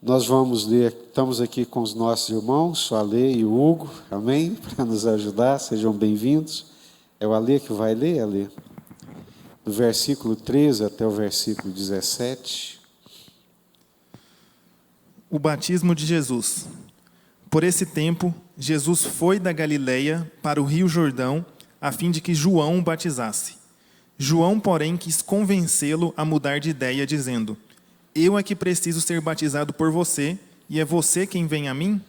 Nós vamos ler, estamos aqui com os nossos irmãos, o Alê e o Hugo, amém? Para nos ajudar, sejam bem-vindos. É o Alê que vai ler, Alê? Do versículo 13 até o versículo 17. O batismo de Jesus. Por esse tempo, Jesus foi da Galileia para o rio Jordão, a fim de que João o batizasse. João, porém, quis convencê-lo a mudar de ideia, dizendo: Eu é que preciso ser batizado por você, e é você quem vem a mim?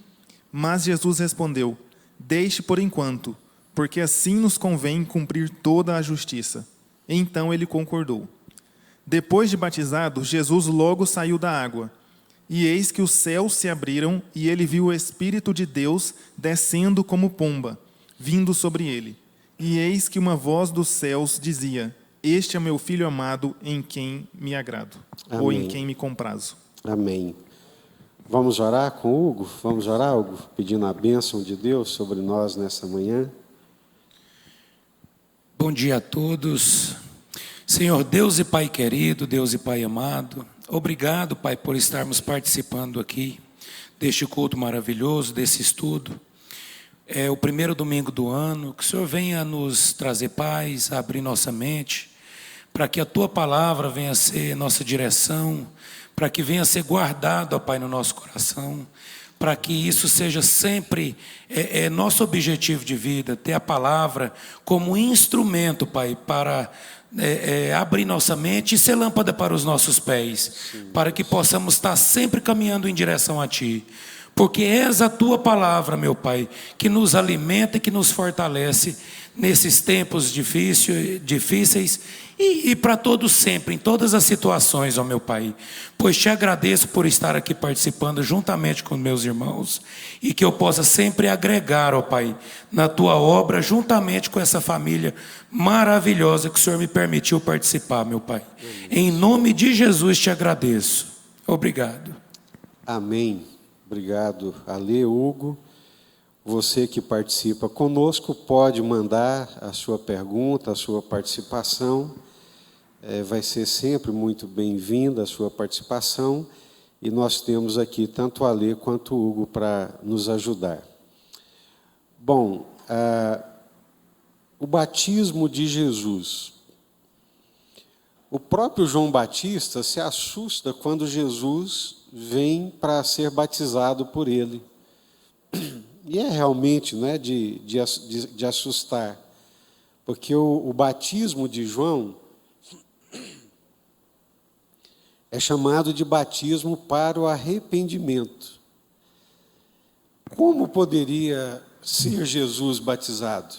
Mas Jesus respondeu: Deixe por enquanto, porque assim nos convém cumprir toda a justiça. Então ele concordou. Depois de batizado, Jesus logo saiu da água. E eis que os céus se abriram, e ele viu o Espírito de Deus descendo como pomba, vindo sobre ele. E eis que uma voz dos céus dizia: Este é meu Filho amado, em quem me agrado. Amém. Ou em quem me comprazo. Amém. Vamos orar com o Hugo? Vamos orar, Hugo? Pedindo a bênção de Deus sobre nós nessa manhã. Bom dia a todos. Senhor Deus e Pai querido, Deus e Pai amado, obrigado, Pai, por estarmos participando aqui deste culto maravilhoso, desse estudo. É o primeiro domingo do ano, que o Senhor venha nos trazer paz, abrir nossa mente, para que a Tua palavra venha ser nossa direção, para que venha ser guardado, ó Pai, no nosso coração, para que isso seja sempre nosso objetivo de vida, ter a palavra como instrumento, Pai, para abrir nossa mente e ser lâmpada para os nossos pés, para que possamos estar sempre caminhando em direção a Ti. Porque és a Tua palavra, meu Pai, que nos alimenta e que nos fortalece nesses tempos difíceis e para todos sempre, em todas as situações, ó meu Pai. Pois Te agradeço por estar aqui participando juntamente com meus irmãos e que eu possa sempre agregar, ó Pai, na Tua obra, juntamente com essa família maravilhosa que o Senhor me permitiu participar, meu Pai. Em nome de Jesus Te agradeço. Obrigado. Amém. Obrigado, Alê, Hugo. Você que participa conosco pode mandar a sua pergunta, a sua participação. Vai ser sempre muito bem-vinda a sua participação. E nós temos aqui tanto o Alê quanto o Hugo para nos ajudar. Bom, o batismo de Jesus. O próprio João Batista se assusta quando Jesus vem para ser batizado por ele. E é realmente, né, de assustar, porque o batismo de João é chamado de batismo para o arrependimento. Como poderia ser Jesus batizado?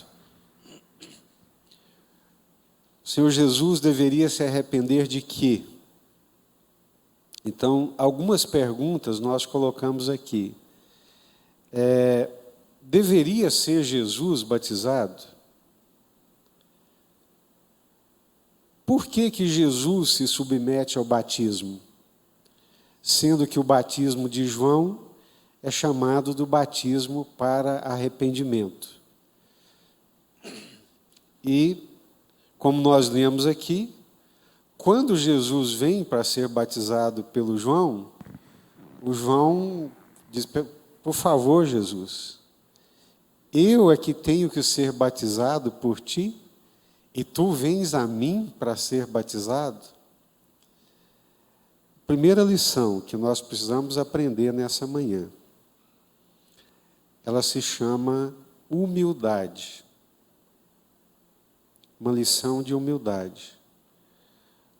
O Senhor Jesus deveria se arrepender de quê? Então, algumas perguntas nós colocamos aqui. Deveria ser Jesus batizado? Por que Jesus se submete ao batismo? Sendo que o batismo de João é chamado do batismo para arrependimento. E, como nós lemos aqui, quando Jesus vem para ser batizado pelo João, o João diz: por favor, Jesus, eu é que tenho que ser batizado por ti, e tu vens a mim para ser batizado? Primeira lição que nós precisamos aprender nessa manhã, ela se chama humildade. Uma lição de humildade.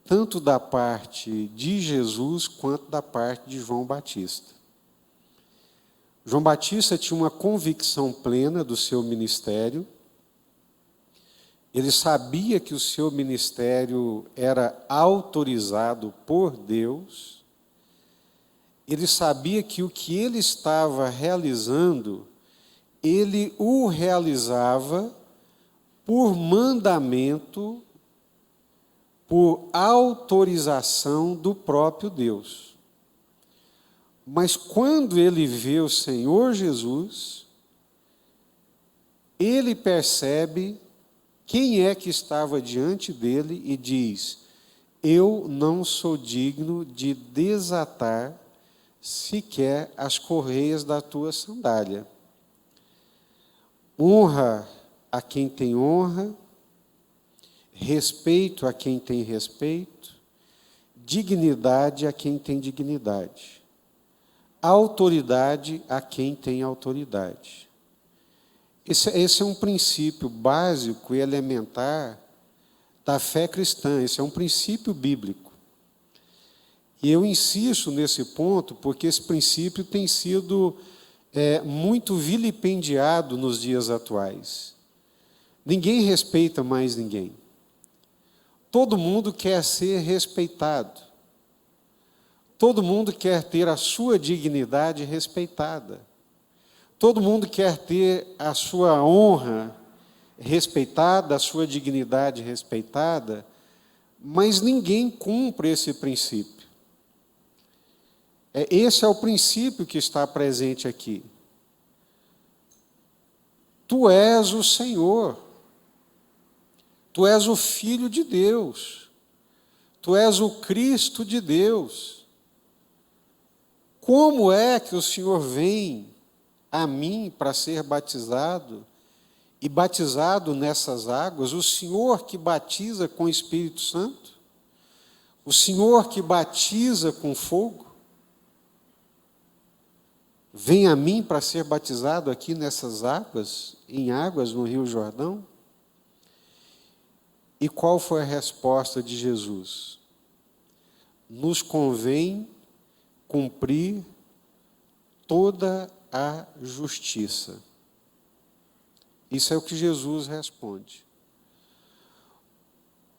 Tanto da parte de Jesus, quanto da parte de João Batista. João Batista tinha uma convicção plena do seu ministério. Ele sabia que o seu ministério era autorizado por Deus. Ele sabia que o que ele estava realizando, ele o realizava por mandamento, por autorização do próprio Deus. Mas quando ele vê o Senhor Jesus, ele percebe quem é que estava diante dele e diz: eu não sou digno de desatar sequer as correias da tua sandália. Honra a quem tem honra, respeito a quem tem respeito, dignidade a quem tem dignidade, autoridade a quem tem autoridade. Esse é um princípio básico e elementar da fé cristã, esse é um princípio bíblico. E eu insisto nesse ponto porque esse princípio tem sido muito vilipendiado nos dias atuais. Ninguém respeita mais ninguém. Todo mundo quer ser respeitado. Todo mundo quer ter a sua dignidade respeitada. Todo mundo quer ter a sua honra respeitada, a sua dignidade respeitada, mas ninguém cumpre esse princípio. Esse é o princípio que está presente aqui. Tu és o Senhor. Tu és o Filho de Deus. Tu és o Cristo de Deus. Como é que o Senhor vem a mim para ser batizado, e batizado nessas águas, o Senhor que batiza com o Espírito Santo, o Senhor que batiza com fogo, vem a mim para ser batizado aqui nessas águas, em águas no Rio Jordão? E qual foi a resposta de Jesus? Nos convém cumprir toda a justiça. Isso é o que Jesus responde.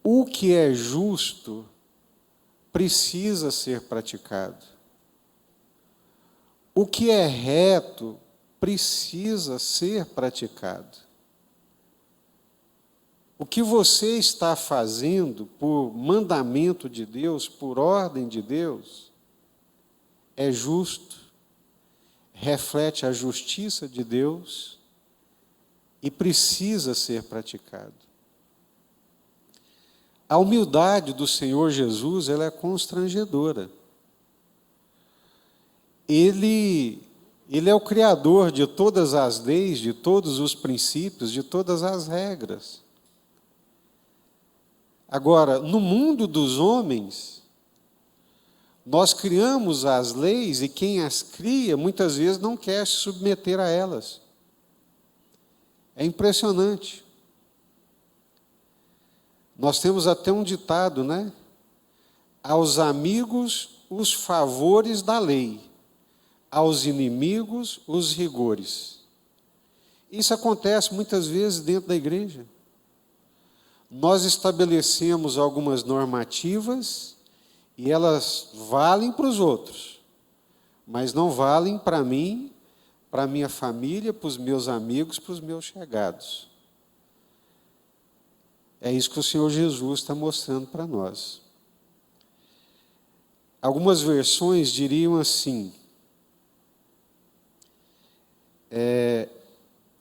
O que é justo precisa ser praticado. O que é reto precisa ser praticado. O que você está fazendo por mandamento de Deus, por ordem de Deus, é justo, reflete a justiça de Deus e precisa ser praticado. A humildade do Senhor Jesus, ela é constrangedora. Ele é o criador de todas as leis, de todos os princípios, de todas as regras. Agora, no mundo dos homens, nós criamos as leis e quem as cria, muitas vezes não quer se submeter a elas. É impressionante. Nós temos até um ditado, né? Aos amigos, os favores da lei. Aos inimigos, os rigores. Isso acontece muitas vezes dentro da igreja. Nós estabelecemos algumas normativas e elas valem para os outros, mas não valem para mim, para a minha família, para os meus amigos, para os meus chegados. É isso que o Senhor Jesus está mostrando para nós. Algumas versões diriam assim: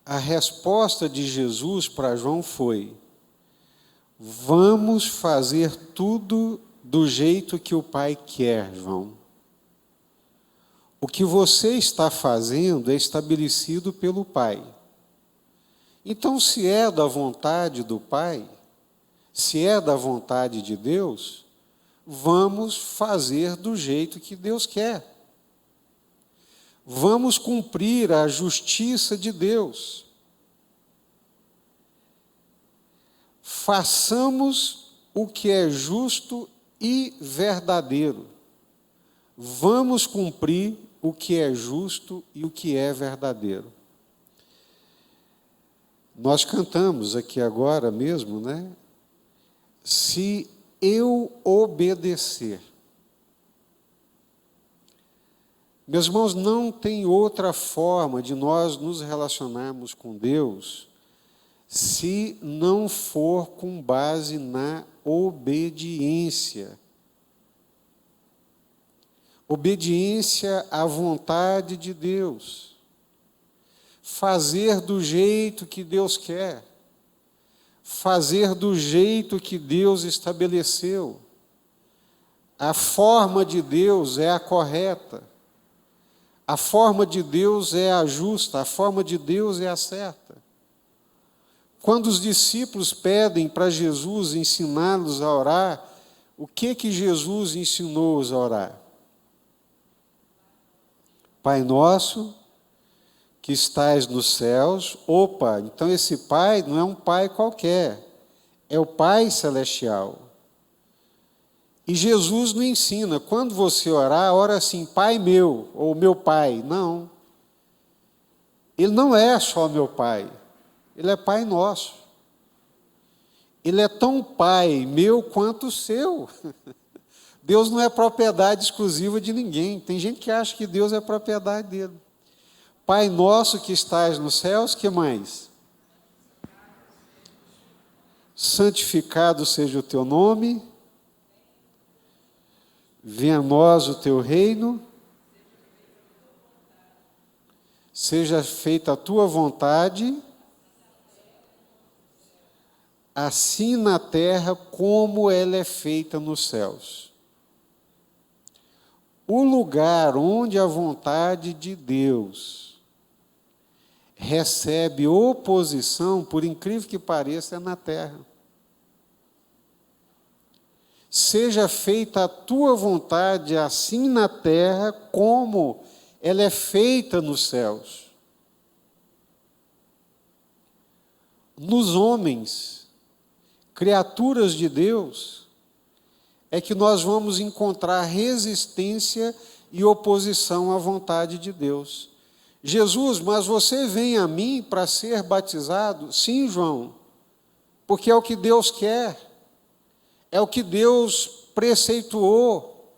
a resposta de Jesus para João foi: vamos fazer tudo do jeito que o Pai quer, João. O que você está fazendo é estabelecido pelo Pai. Então, se é da vontade do Pai, se é da vontade de Deus, vamos fazer do jeito que Deus quer. Vamos cumprir a justiça de Deus. Façamos o que é justo e verdadeiro. Vamos cumprir o que é justo e o que é verdadeiro. Nós cantamos aqui agora mesmo, né? Se eu obedecer. Meus irmãos, não tem outra forma de nós nos relacionarmos com Deus se não for com base na obediência. Obediência à vontade de Deus. Fazer do jeito que Deus quer. Fazer do jeito que Deus estabeleceu. A forma de Deus é a correta. A forma de Deus é a justa, a forma de Deus é a certa. Quando os discípulos pedem para Jesus ensiná-los a orar, o que Jesus ensinou-os a orar? Pai nosso, que estais nos céus. Opa, então esse Pai não é um Pai qualquer, é o Pai celestial. E Jesus não ensina, quando você orar, ora assim, Pai meu, ou meu Pai. Não. Ele não é só meu Pai, Ele é Pai nosso. Ele é tão Pai meu quanto o seu. Deus não é propriedade exclusiva de ninguém. Tem gente que acha que Deus é propriedade dele. Pai nosso que estás nos céus, que mais? Santificado seja o teu nome. Venha a nós o teu reino. Seja feita a tua vontade, assim na terra como ela é feita nos céus. O lugar onde a vontade de Deus recebe oposição, por incrível que pareça, é na terra. Seja feita a tua vontade, assim na terra como ela é feita nos céus. Nos homens, criaturas de Deus, é que nós vamos encontrar resistência e oposição à vontade de Deus. Jesus, mas você vem a mim para ser batizado? Sim, João, porque é o que Deus quer, é o que Deus preceituou,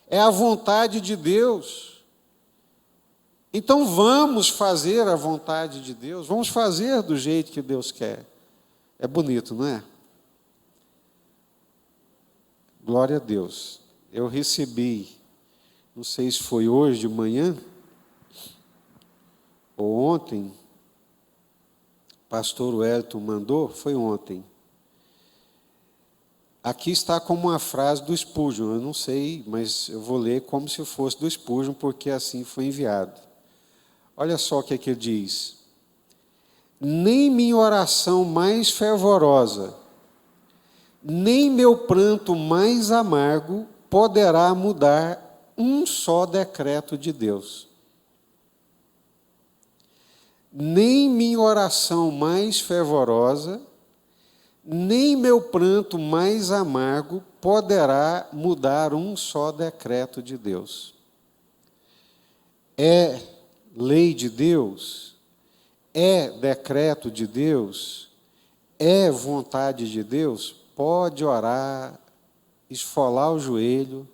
é a vontade de Deus. Então vamos fazer a vontade de Deus, vamos fazer do jeito que Deus quer. É bonito, não é? Glória a Deus. Eu recebi, não sei se foi hoje de manhã, ou ontem, pastor Wellington mandou, foi ontem. Aqui está como uma frase do Spurgeon, eu não sei, mas eu vou ler como se fosse do Spurgeon, porque assim foi enviado. Olha só o que é que ele diz. Nem minha oração mais fervorosa, nem meu pranto mais amargo poderá mudar um só decreto de Deus. Nem minha oração mais fervorosa, nem meu pranto mais amargo poderá mudar um só decreto de Deus. É lei de Deus, é decreto de Deus, é vontade de Deus, pode orar, esfolar o joelho,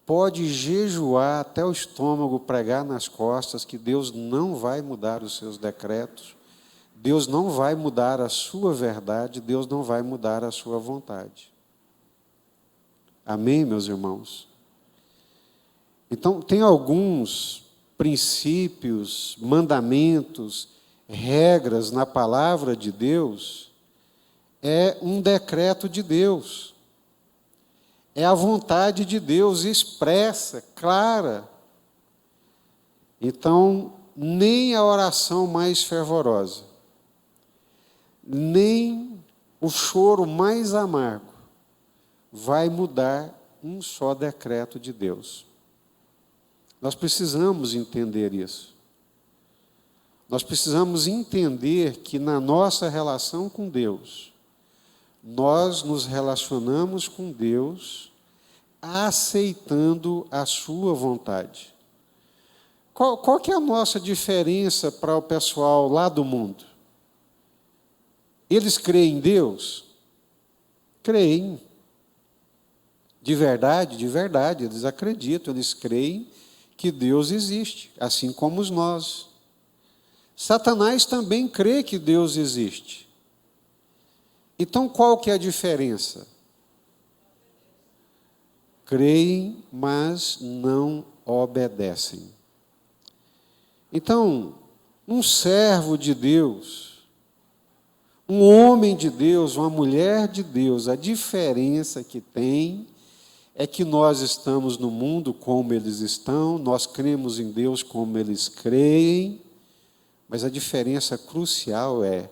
pode jejuar até o estômago pregar nas costas, que Deus não vai mudar os seus decretos, Deus não vai mudar a sua verdade, Deus não vai mudar a sua vontade. Amém, meus irmãos? Então, tem alguns princípios, mandamentos, regras na palavra de Deus, é um decreto de Deus. É a vontade de Deus expressa, clara. Então, nem a oração mais fervorosa, nem o choro mais amargo vai mudar um só decreto de Deus. Nós precisamos entender isso. Nós precisamos entender que na nossa relação com Deus, nós nos relacionamos com Deus aceitando a sua vontade. Qual que é a nossa diferença para o pessoal lá do mundo? Eles creem em Deus? Creem. De verdade, eles acreditam, eles creem que Deus existe, assim como nós. Satanás também crê que Deus existe. Então, qual que é a diferença? Creem, mas não obedecem. Então, um servo de Deus, um homem de Deus, uma mulher de Deus, a diferença que tem é que nós estamos no mundo como eles estão, nós cremos em Deus como eles creem, mas a diferença crucial é: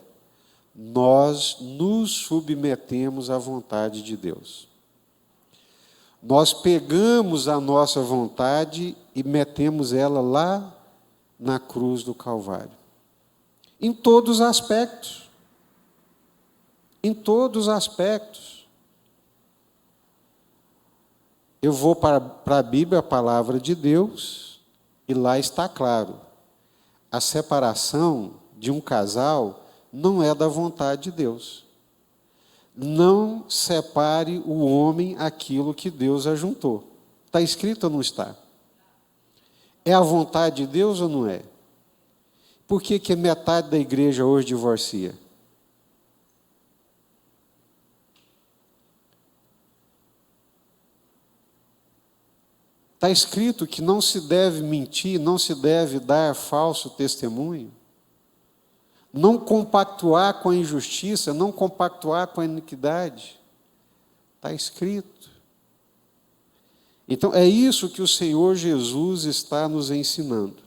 nós nos submetemos à vontade de Deus. Nós pegamos a nossa vontade e metemos ela lá na cruz do Calvário. Em todos os aspectos. Em todos os aspectos. Eu vou para a Bíblia, a palavra de Deus, e lá está claro: a separação de um casal não é da vontade de Deus. Não separe o homem aquilo que Deus ajuntou. Está escrito ou não está? É a vontade de Deus ou não é? Por que metade da igreja hoje divorcia? Está escrito que não se deve mentir, não se deve dar falso testemunho, não compactuar com a injustiça, não compactuar com a iniquidade. Está escrito. Então, é isso que o Senhor Jesus está nos ensinando.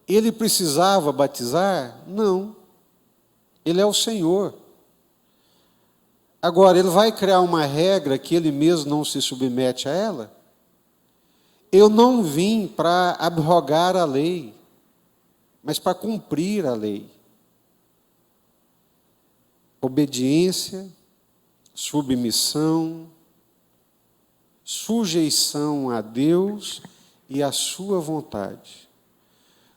Ele precisava batizar? Não. Ele é o Senhor. Agora, ele vai criar uma regra que ele mesmo não se submete a ela? Eu não vim para abrogar a lei, mas para cumprir a lei. Obediência, submissão, sujeição a Deus e à sua vontade.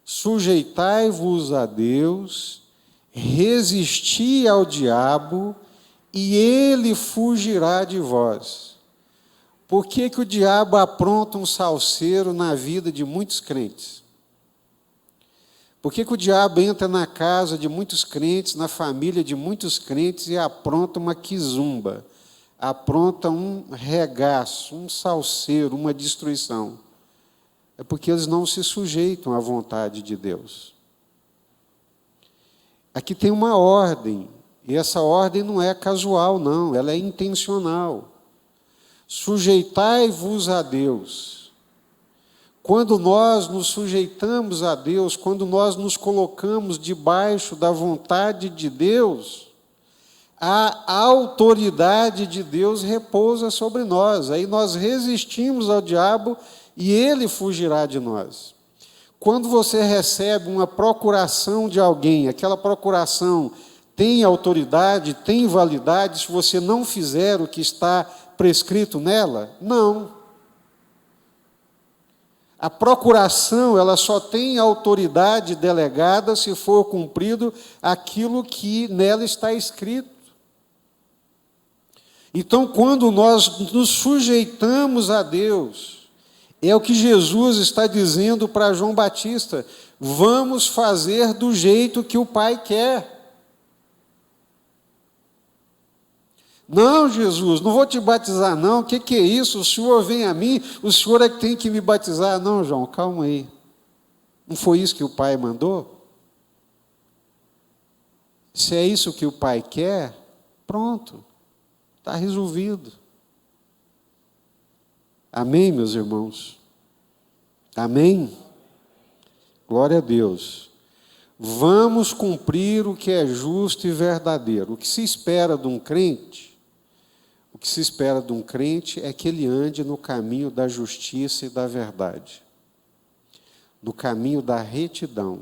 Sujeitai-vos a Deus, resisti ao diabo, e ele fugirá de vós. Por que o diabo apronta um salseiro na vida de muitos crentes? Por que o diabo entra na casa de muitos crentes, na família de muitos crentes e apronta uma quizumba, apronta um regaço, um salseiro, uma destruição? É porque eles não se sujeitam à vontade de Deus. Aqui tem uma ordem, e essa ordem não é casual, não, ela é intencional. Sujeitai-vos a Deus. Quando nós nos sujeitamos a Deus, quando nós nos colocamos debaixo da vontade de Deus, a autoridade de Deus repousa sobre nós. Aí nós resistimos ao diabo e ele fugirá de nós. Quando você recebe uma procuração de alguém, aquela procuração tem autoridade, tem validade, se você não fizer o que está prescrito nela? Não. A procuração, ela só tem autoridade delegada se for cumprido aquilo que nela está escrito. Então, quando nós nos sujeitamos a Deus, é o que Jesus está dizendo para João Batista: vamos fazer do jeito que o Pai quer. Não, Jesus, não vou te batizar não, o que é isso? O Senhor vem a mim, o Senhor é que tem que me batizar. Não, João, calma aí. Não foi isso que o Pai mandou? Se é isso que o Pai quer, pronto, está resolvido. Amém, meus irmãos? Amém? Glória a Deus. Vamos cumprir o que é justo e verdadeiro. O que se espera de um crente, é que ele ande no caminho da justiça e da verdade, no caminho da retidão,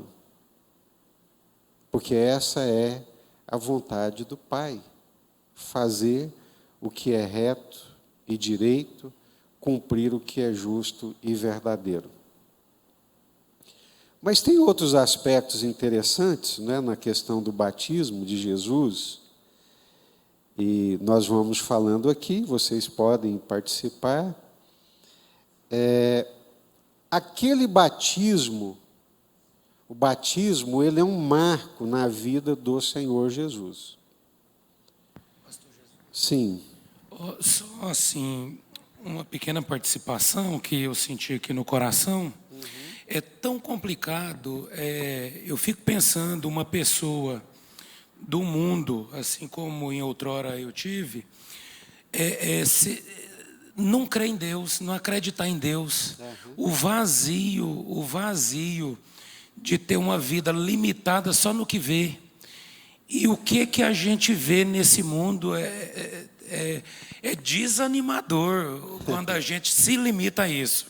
porque essa é a vontade do Pai, fazer o que é reto e direito, cumprir o que é justo e verdadeiro. Mas tem outros aspectos interessantes, né, na questão do batismo de Jesus, e nós vamos falando aqui, vocês podem participar. Aquele batismo, o batismo, ele é um marco na vida do Senhor Jesus. Sim. Só assim, uma pequena participação que eu senti aqui no coração. É tão complicado, eu fico pensando, uma pessoa do mundo, assim como em outrora eu tive, não crer em Deus, não acreditar em Deus. O vazio de ter uma vida limitada só no que vê. E o que a gente vê nesse mundo é desanimador quando a gente se limita a isso.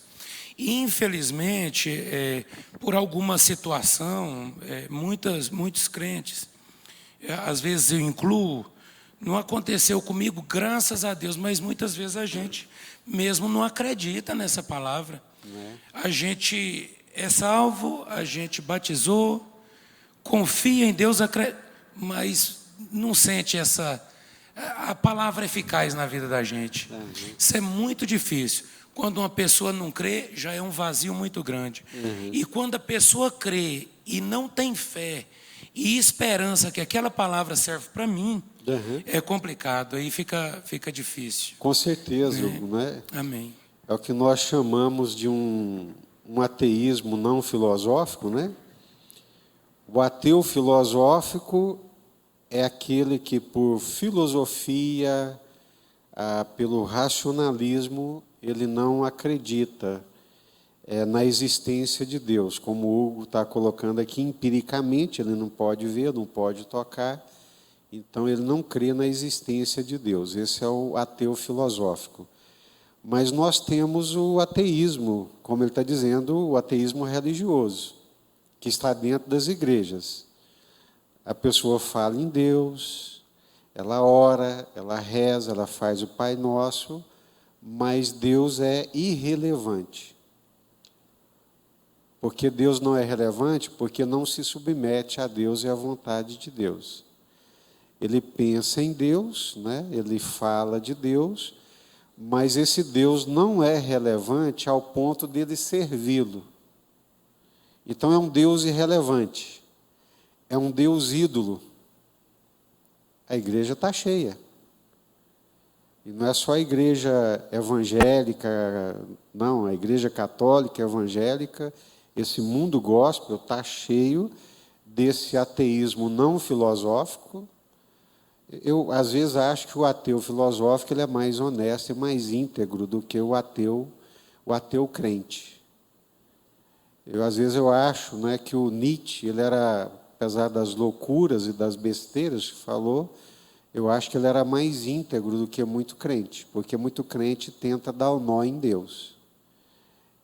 E, infelizmente, por alguma situação, muitos crentes, às vezes eu incluo, não aconteceu comigo, graças a Deus, mas muitas vezes a gente mesmo não acredita nessa palavra. A gente é salvo, a gente batizou, confia em Deus, mas não sente a palavra eficaz na vida da gente. Isso é muito difícil. Quando uma pessoa não crê, já é um vazio muito grande. E quando a pessoa crê e não tem fé e esperança que aquela palavra serve para mim, é complicado, aí fica difícil. Com certeza, Hugo, né? Amém. É o que nós chamamos de um ateísmo não filosófico, né? O ateu filosófico é aquele que, por filosofia, pelo racionalismo, ele não acredita na existência de Deus. Como o Hugo está colocando aqui, empiricamente, ele não pode ver, não pode tocar, então ele não crê na existência de Deus. Esse é o ateu filosófico. Mas nós temos o ateísmo, como ele está dizendo, o ateísmo religioso, que está dentro das igrejas. A pessoa fala em Deus, ela ora, ela reza, ela faz o Pai Nosso, mas Deus é irrelevante. Porque Deus não é relevante? Porque não se submete a Deus e à vontade de Deus. Ele pensa em Deus, né? Ele fala de Deus, mas esse Deus não é relevante ao ponto dele servi-lo. Então é um Deus irrelevante, é um Deus ídolo. A igreja está cheia. E não é só a igreja evangélica, não, a igreja católica, evangélica, esse mundo gospel está cheio desse ateísmo não filosófico. Eu, às vezes, acho que o ateu filosófico ele é mais honesto e mais íntegro do que o ateu crente. Às vezes, eu acho, né, que o Nietzsche, ele era, apesar das loucuras e das besteiras que falou, eu acho que ele era mais íntegro do que muito crente, porque muito crente tenta dar o nó em Deus.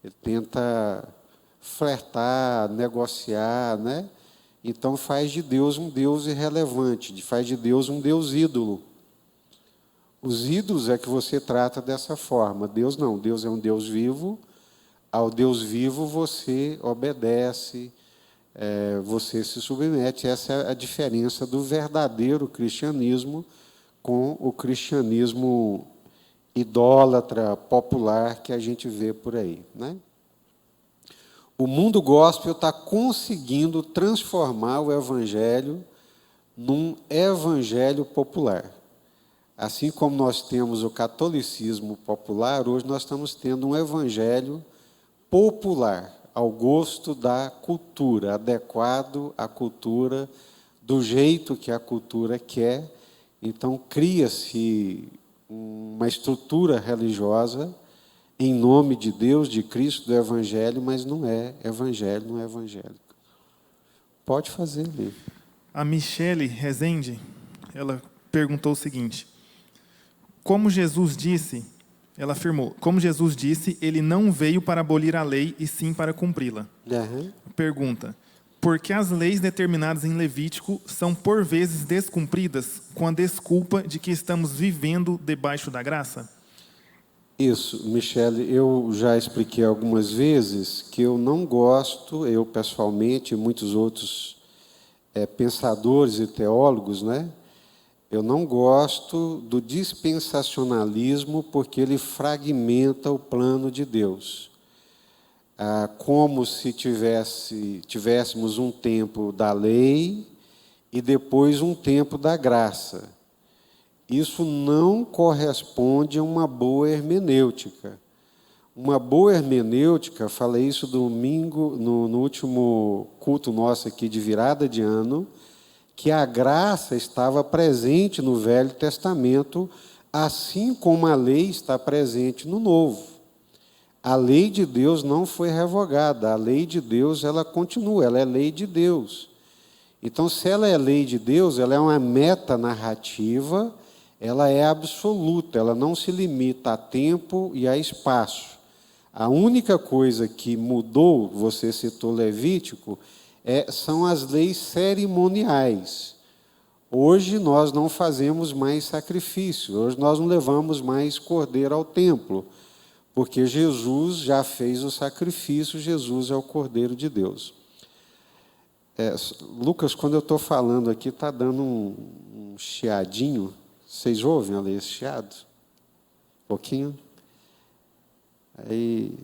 Ele tenta flertar, negociar, né? Então faz de Deus um Deus irrelevante, faz de Deus um Deus ídolo. Os ídolos é que você trata dessa forma. Deus não, Deus é um Deus vivo. Ao Deus vivo você obedece, você se submete. Essa é a diferença do verdadeiro cristianismo com o cristianismo idólatra, popular, que a gente vê por aí, né? O mundo gospel está conseguindo transformar o evangelho num evangelho popular. Assim como nós temos o catolicismo popular, hoje nós estamos tendo um evangelho popular, ao gosto da cultura, adequado à cultura, do jeito que a cultura quer. Então, cria-se uma estrutura religiosa em nome de Deus, de Cristo, do Evangelho, mas não é evangelho, não é evangélico. Pode fazer, Lívia. A Michele Rezende, ela perguntou o seguinte: como Jesus disse, ela afirmou, como Jesus disse, ele não veio para abolir a lei, e sim para cumpri-la. Pergunta: por que as leis determinadas em Levítico são, por vezes, descumpridas com a desculpa de que estamos vivendo debaixo da graça? Isso, Michele, eu já expliquei algumas vezes que eu não gosto, eu pessoalmente, e muitos outros pensadores e teólogos, né? Eu não gosto do dispensacionalismo porque ele fragmenta o plano de Deus. Como se tivéssemos um tempo da lei e depois um tempo da graça. Isso não corresponde a uma boa hermenêutica. Uma boa hermenêutica, falei isso domingo, no último culto nosso aqui de virada de ano, que a graça estava presente no Velho Testamento assim como a lei está presente no Novo. A lei de Deus não foi revogada, a lei de Deus ela continua, ela é lei de Deus. Então, se ela é lei de Deus, ela é uma metanarrativa, ela é absoluta, ela não se limita a tempo e a espaço. A única coisa que mudou, você citou Levítico, são as leis cerimoniais. Hoje nós não fazemos mais sacrifício, hoje nós não levamos mais cordeiro ao templo, porque Jesus já fez o sacrifício, Jesus é o Cordeiro de Deus. Lucas, quando eu estou falando aqui, está dando um chiadinho. Vocês ouvem ali esse chiado? Um pouquinho? Aí,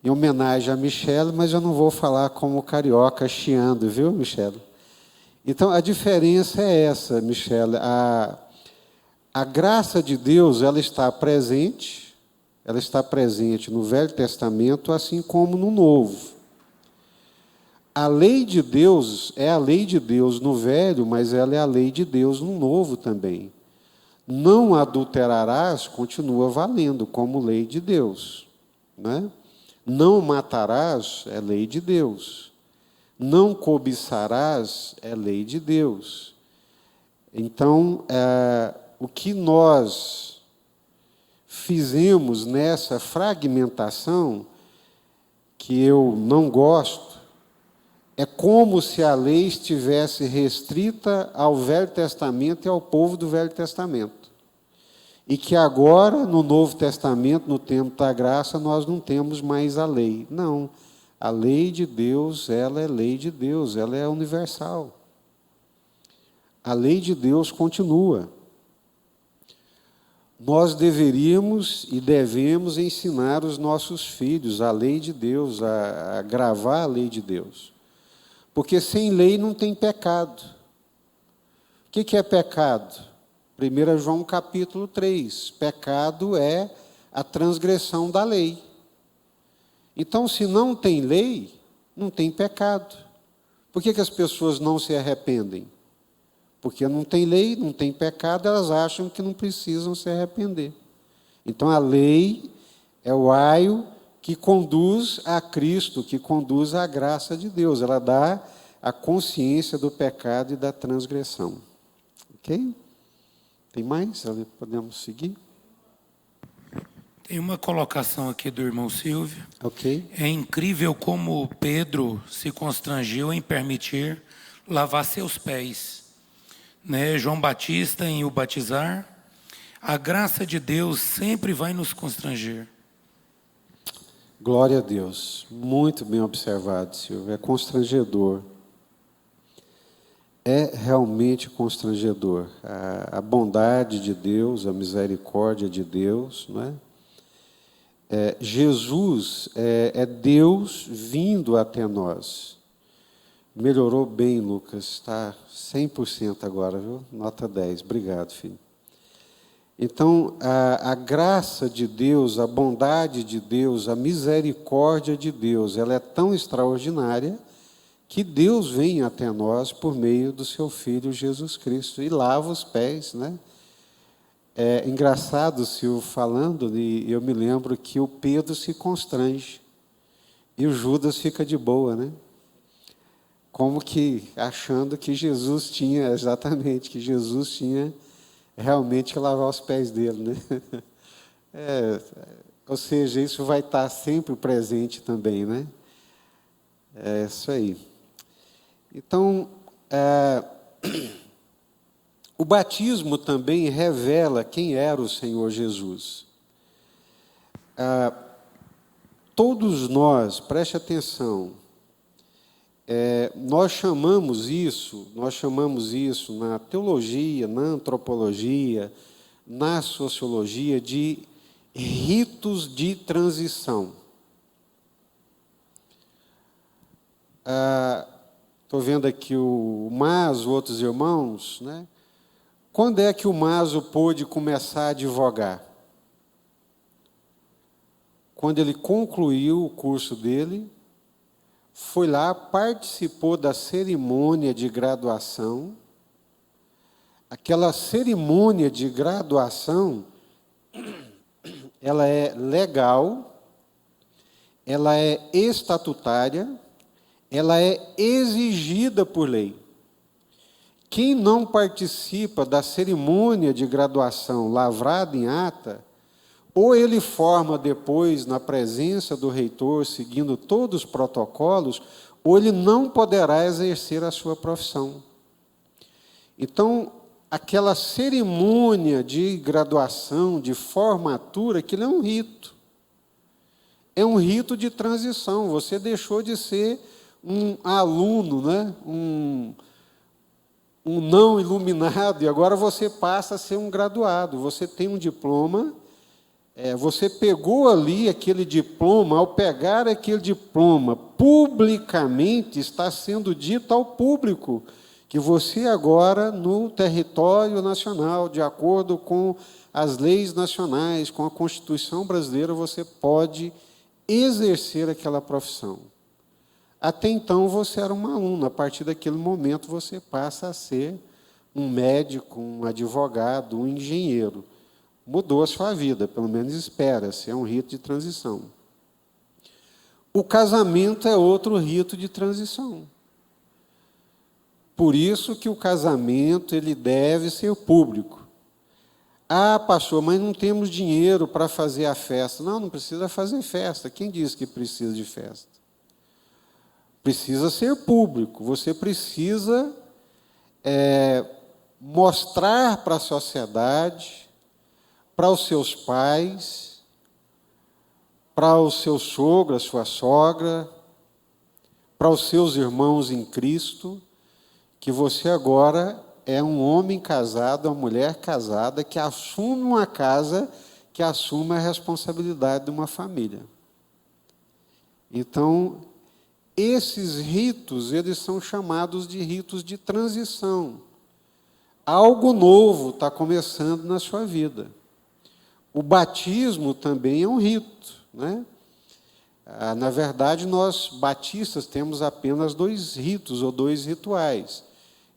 em homenagem a Michele, mas eu não vou falar como carioca chiando, viu, Michele? Então, a diferença é essa, Michele. A graça de Deus, ela está presente no Velho Testamento, assim como no Novo. A lei de Deus é a lei de Deus no Velho, mas ela é a lei de Deus no Novo também. Não adulterarás continua valendo como lei de Deus, né? Não matarás é lei de Deus. Não cobiçarás é lei de Deus. Então, o que nós fizemos nessa fragmentação, que eu não gosto, é como se a lei estivesse restrita ao Velho Testamento e ao povo do Velho Testamento. E que agora, no Novo Testamento, no tempo da graça, nós não temos mais a lei. Não. A lei de Deus, ela é lei de Deus, ela é universal. A lei de Deus continua. Nós deveríamos e devemos ensinar os nossos filhos a lei de Deus, a gravar a lei de Deus. Porque sem lei não tem pecado. O que é pecado? 1 João capítulo 3. Pecado é a transgressão da lei. Então, se não tem lei, não tem pecado. Por que as pessoas não se arrependem? Porque não tem lei, não tem pecado, elas acham que não precisam se arrepender. Então, a lei é o aio que conduz a Cristo, que conduz à graça de Deus. Ela dá a consciência do pecado e da transgressão. Ok? Tem mais? Podemos seguir? Tem uma colocação aqui do irmão Silvio. Ok. É incrível como Pedro se constrangiu em permitir lavar seus pés, né? João Batista em o batizar. A graça de Deus sempre vai nos constranger. Glória a Deus. Muito bem observado, Silvio. É constrangedor. É realmente constrangedor. A bondade de Deus, a misericórdia de Deus, não é? Jesus é Deus vindo até nós. Melhorou bem, Lucas. Está 100% agora, viu? Nota 10. Obrigado, filho. Então, a graça de Deus, a bondade de Deus, a misericórdia de Deus, ela é tão extraordinária que Deus vem até nós por meio do seu Filho Jesus Cristo e lava os pés, né? É engraçado, Silvio, falando, e eu me lembro que o Pedro se constrange e o Judas fica de boa, né? Como que achando que Jesus tinha, exatamente, que Jesus tinha realmente que lavar os pés dele, né? Ou seja, isso vai estar sempre presente também, né? É isso aí. Então, o batismo também revela quem era o Senhor Jesus. Todos nós, preste atenção, nós chamamos isso na teologia, na antropologia, na sociologia, de ritos de transição. Estou vendo aqui o Maso, outros irmãos, né? Quando é que o Maso pôde começar a advogar? Quando ele concluiu o curso dele, foi lá, participou da cerimônia de graduação, aquela cerimônia de graduação, ela é legal, ela é estatutária, ela é exigida por lei. Quem não participa da cerimônia de graduação lavrada em ata, ou ele forma depois na presença do reitor, seguindo todos os protocolos, ou ele não poderá exercer a sua profissão. Então, aquela cerimônia de graduação, de formatura, aquilo é um rito. É um rito de transição. Você deixou de ser um aluno, né? um não iluminado, e agora você passa a ser um graduado. Você tem um diploma, você pegou ali aquele diploma, ao pegar aquele diploma, publicamente está sendo dito ao público que você agora, no território nacional, de acordo com as leis nacionais, com a Constituição brasileira, você pode exercer aquela profissão. Até então você era um aluno, a partir daquele momento você passa a ser um médico, um advogado, um engenheiro. Mudou a sua vida, pelo menos espera-se, é um rito de transição. O casamento é outro rito de transição. Por isso que o casamento ele deve ser público. Ah, pastor, mas não temos dinheiro para fazer a festa. Não, não precisa fazer festa. Quem disse que precisa de festa? Precisa ser público. Você precisa mostrar para a sociedade, para os seus pais, para o seu sogro, a sua sogra, para os seus irmãos em Cristo, que você agora é um homem casado, uma mulher casada, que assume uma casa, que assume a responsabilidade de uma família. Então, esses ritos, eles são chamados de ritos de transição. Algo novo está começando na sua vida. O batismo também é um rito, né? Na verdade, nós, batistas, temos apenas 2 ritos, ou 2 rituais,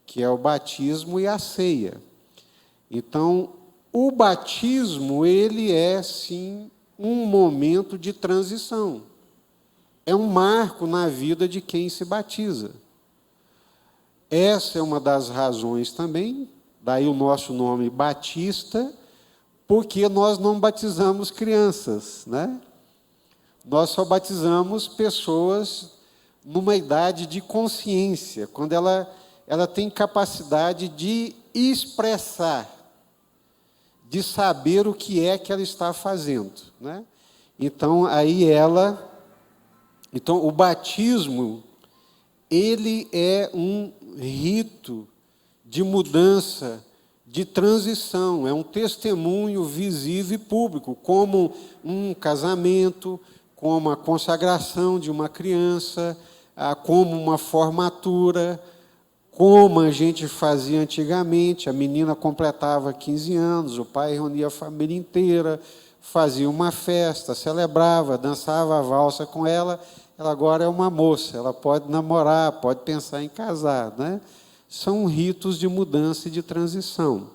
que é o batismo e a ceia. Então, o batismo, ele é, sim, um momento de transição. É um marco na vida de quem se batiza. Essa é uma das razões também, daí o nosso nome batista, porque nós não batizamos crianças, né? Nós só batizamos pessoas numa idade de consciência, quando ela tem capacidade de expressar, de saber o que é que ela está fazendo, né? Então, o batismo, ele é um rito de mudança, de transição, é um testemunho visível e público, como um casamento, como a consagração de uma criança, como uma formatura, como a gente fazia antigamente. A menina completava 15 anos, o pai reunia a família inteira, fazia uma festa, celebrava, dançava a valsa com ela. Ela agora é uma moça, ela pode namorar, pode pensar em casar, né? São ritos de mudança e de transição.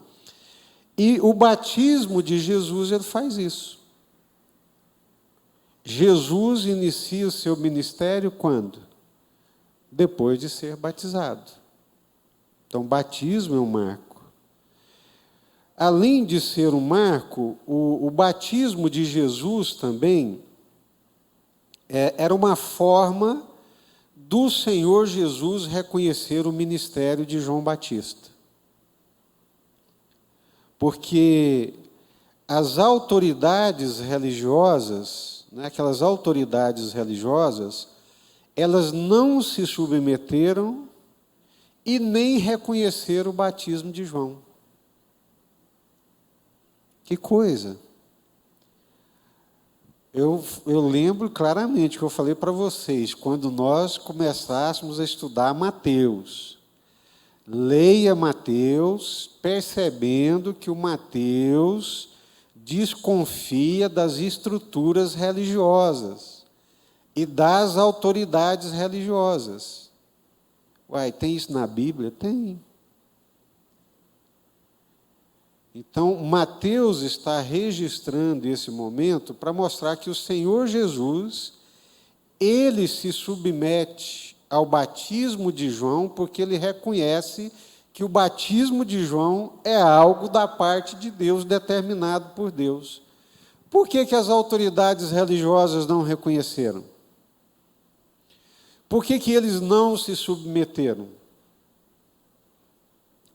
E o batismo de Jesus, ele faz isso. Jesus inicia o seu ministério quando? Depois de ser batizado. Então, batismo é um marco. Além de ser um marco, o batismo de Jesus também era uma forma do Senhor Jesus reconhecer o ministério de João Batista. Porque as autoridades religiosas, né, aquelas autoridades religiosas, elas não se submeteram e nem reconheceram o batismo de João. Que coisa! Eu lembro claramente que eu falei para vocês, quando nós começássemos a estudar Mateus. Leia Mateus, percebendo que o Mateus desconfia das estruturas religiosas e das autoridades religiosas. Uai, tem isso na Bíblia? Tem. Então, Mateus está registrando esse momento para mostrar que o Senhor Jesus, ele se submete ao batismo de João, porque ele reconhece que o batismo de João é algo da parte de Deus, determinado por Deus. Por que as autoridades religiosas não reconheceram? Por que eles não se submeteram?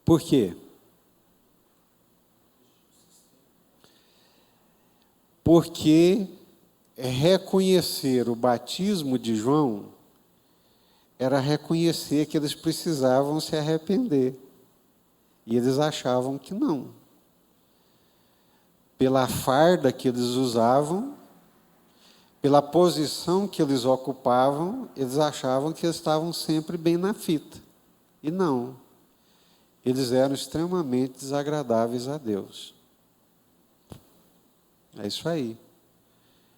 Por quê? Porque reconhecer o batismo de João era reconhecer que eles precisavam se arrepender. E eles achavam que não. Pela farda que eles usavam, pela posição que eles ocupavam, eles achavam que eles estavam sempre bem na fita. E não. Eles eram extremamente desagradáveis a Deus. É isso aí.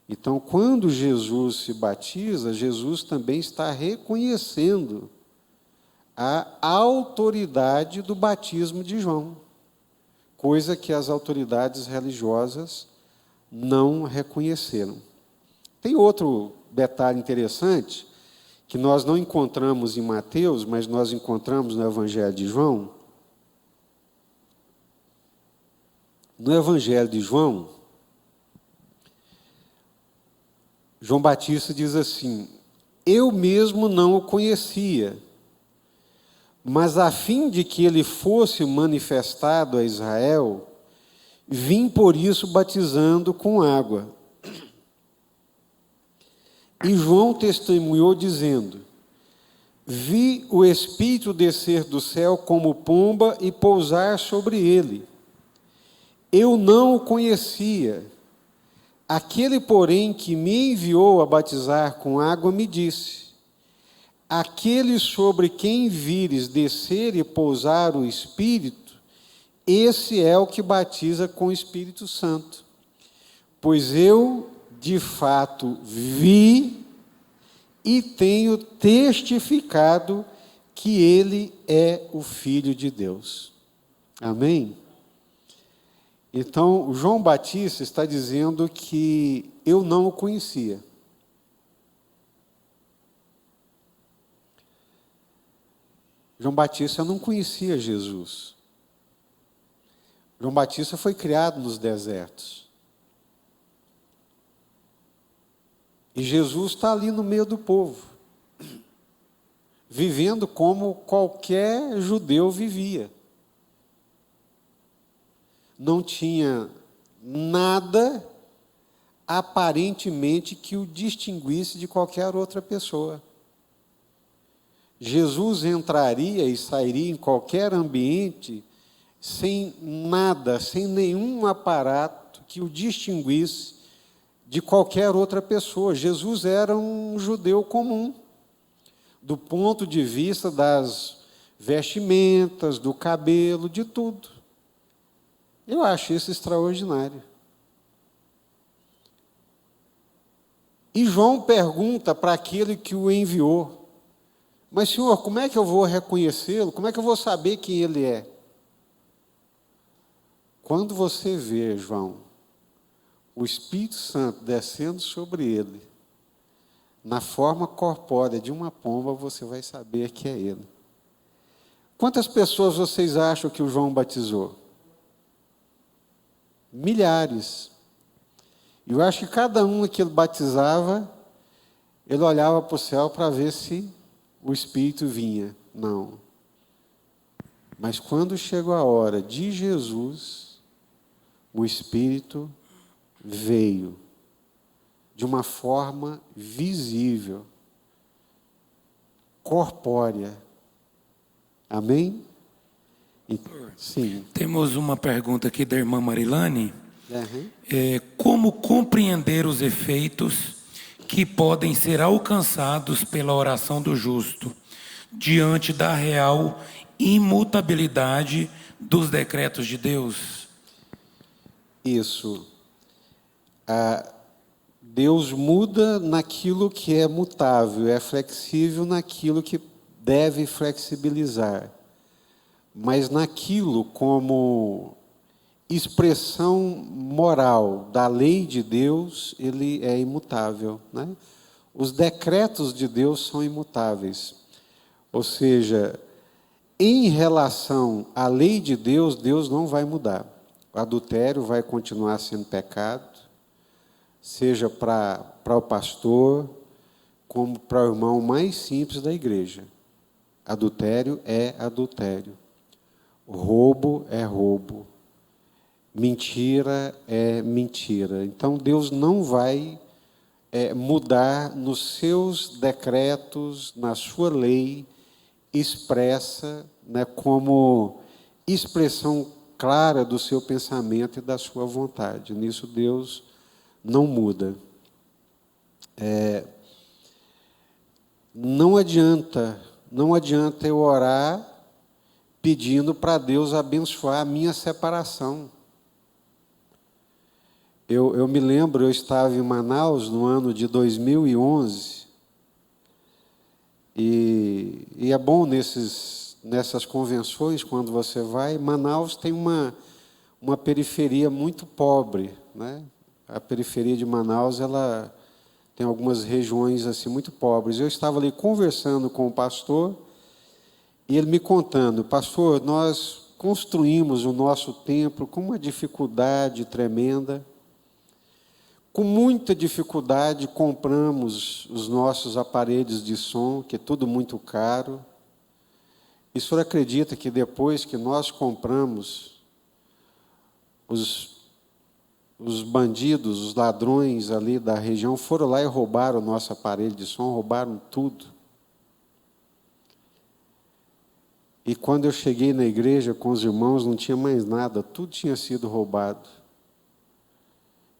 Então, quando Jesus se batiza, Jesus também está reconhecendo a autoridade do batismo de João, coisa que as autoridades religiosas não reconheceram. Tem outro detalhe interessante, que nós não encontramos em Mateus, mas nós encontramos no Evangelho de João. No Evangelho de João, João Batista diz assim: eu mesmo não o conhecia, mas a fim de que ele fosse manifestado a Israel, vim por isso batizando com água. E João testemunhou dizendo: vi o Espírito descer do céu como pomba e pousar sobre ele. Eu não o conhecia. Aquele, porém, que me enviou a batizar com água, me disse: aquele sobre quem vires descer e pousar o Espírito, esse é o que batiza com o Espírito Santo. Pois eu, de fato, vi e tenho testificado que ele é o Filho de Deus. Amém? Então, João Batista está dizendo que eu não o conhecia. João Batista não conhecia Jesus. João Batista foi criado nos desertos. E Jesus está ali no meio do povo, vivendo como qualquer judeu vivia. Não tinha nada aparentemente que o distinguisse de qualquer outra pessoa. Jesus entraria e sairia em qualquer ambiente sem nada, sem nenhum aparato que o distinguisse de qualquer outra pessoa. Jesus era um judeu comum, do ponto de vista das vestimentas, do cabelo, de tudo. Eu acho isso extraordinário. E João pergunta para aquele que o enviou: mas, Senhor, como é que eu vou reconhecê-lo? Como é que eu vou saber quem ele é? Quando você vê, João, o Espírito Santo descendo sobre ele, na forma corpórea de uma pomba, você vai saber que é ele. Quantas pessoas vocês acham que o João batizou? Milhares. E eu acho que cada um que ele batizava, ele olhava para o céu para ver se o Espírito vinha. Não. Mas quando chegou a hora de Jesus, o Espírito veio de uma forma visível, corpórea. Amém? Sim. Temos uma pergunta aqui da irmã Marilane. Uhum. Como compreender os efeitos que podem ser alcançados pela oração do justo, diante da real imutabilidade dos decretos de Deus? Isso. Deus muda naquilo que é mutável, é flexível naquilo que deve flexibilizar. Mas naquilo como expressão moral da lei de Deus, ele é imutável, né? Os decretos de Deus são imutáveis. Ou seja, em relação à lei de Deus, Deus não vai mudar. O adultério vai continuar sendo pecado, seja para o pastor, como para o irmão mais simples da igreja. Adultério é adultério. Roubo é roubo. Mentira é mentira. Então, Deus não vai mudar nos seus decretos, na sua lei, expressa, né, como expressão clara do seu pensamento e da sua vontade. Nisso Deus não muda. Não adianta eu orar pedindo para Deus abençoar a minha separação. Eu me lembro, eu estava em Manaus no ano de 2011, e é bom nessas convenções, quando você vai, Manaus tem uma periferia muito pobre, né? A periferia de Manaus, ela tem algumas regiões assim muito pobres. Eu estava ali conversando com o pastor, e ele me contando: pastor, nós construímos o nosso templo com uma dificuldade tremenda. Com muita dificuldade, compramos os nossos aparelhos de som, que é tudo muito caro. E o senhor acredita que depois que nós compramos, os bandidos, os ladrões ali da região foram lá e roubaram o nosso aparelho de som, roubaram tudo. E quando eu cheguei na igreja com os irmãos, não tinha mais nada, tudo tinha sido roubado.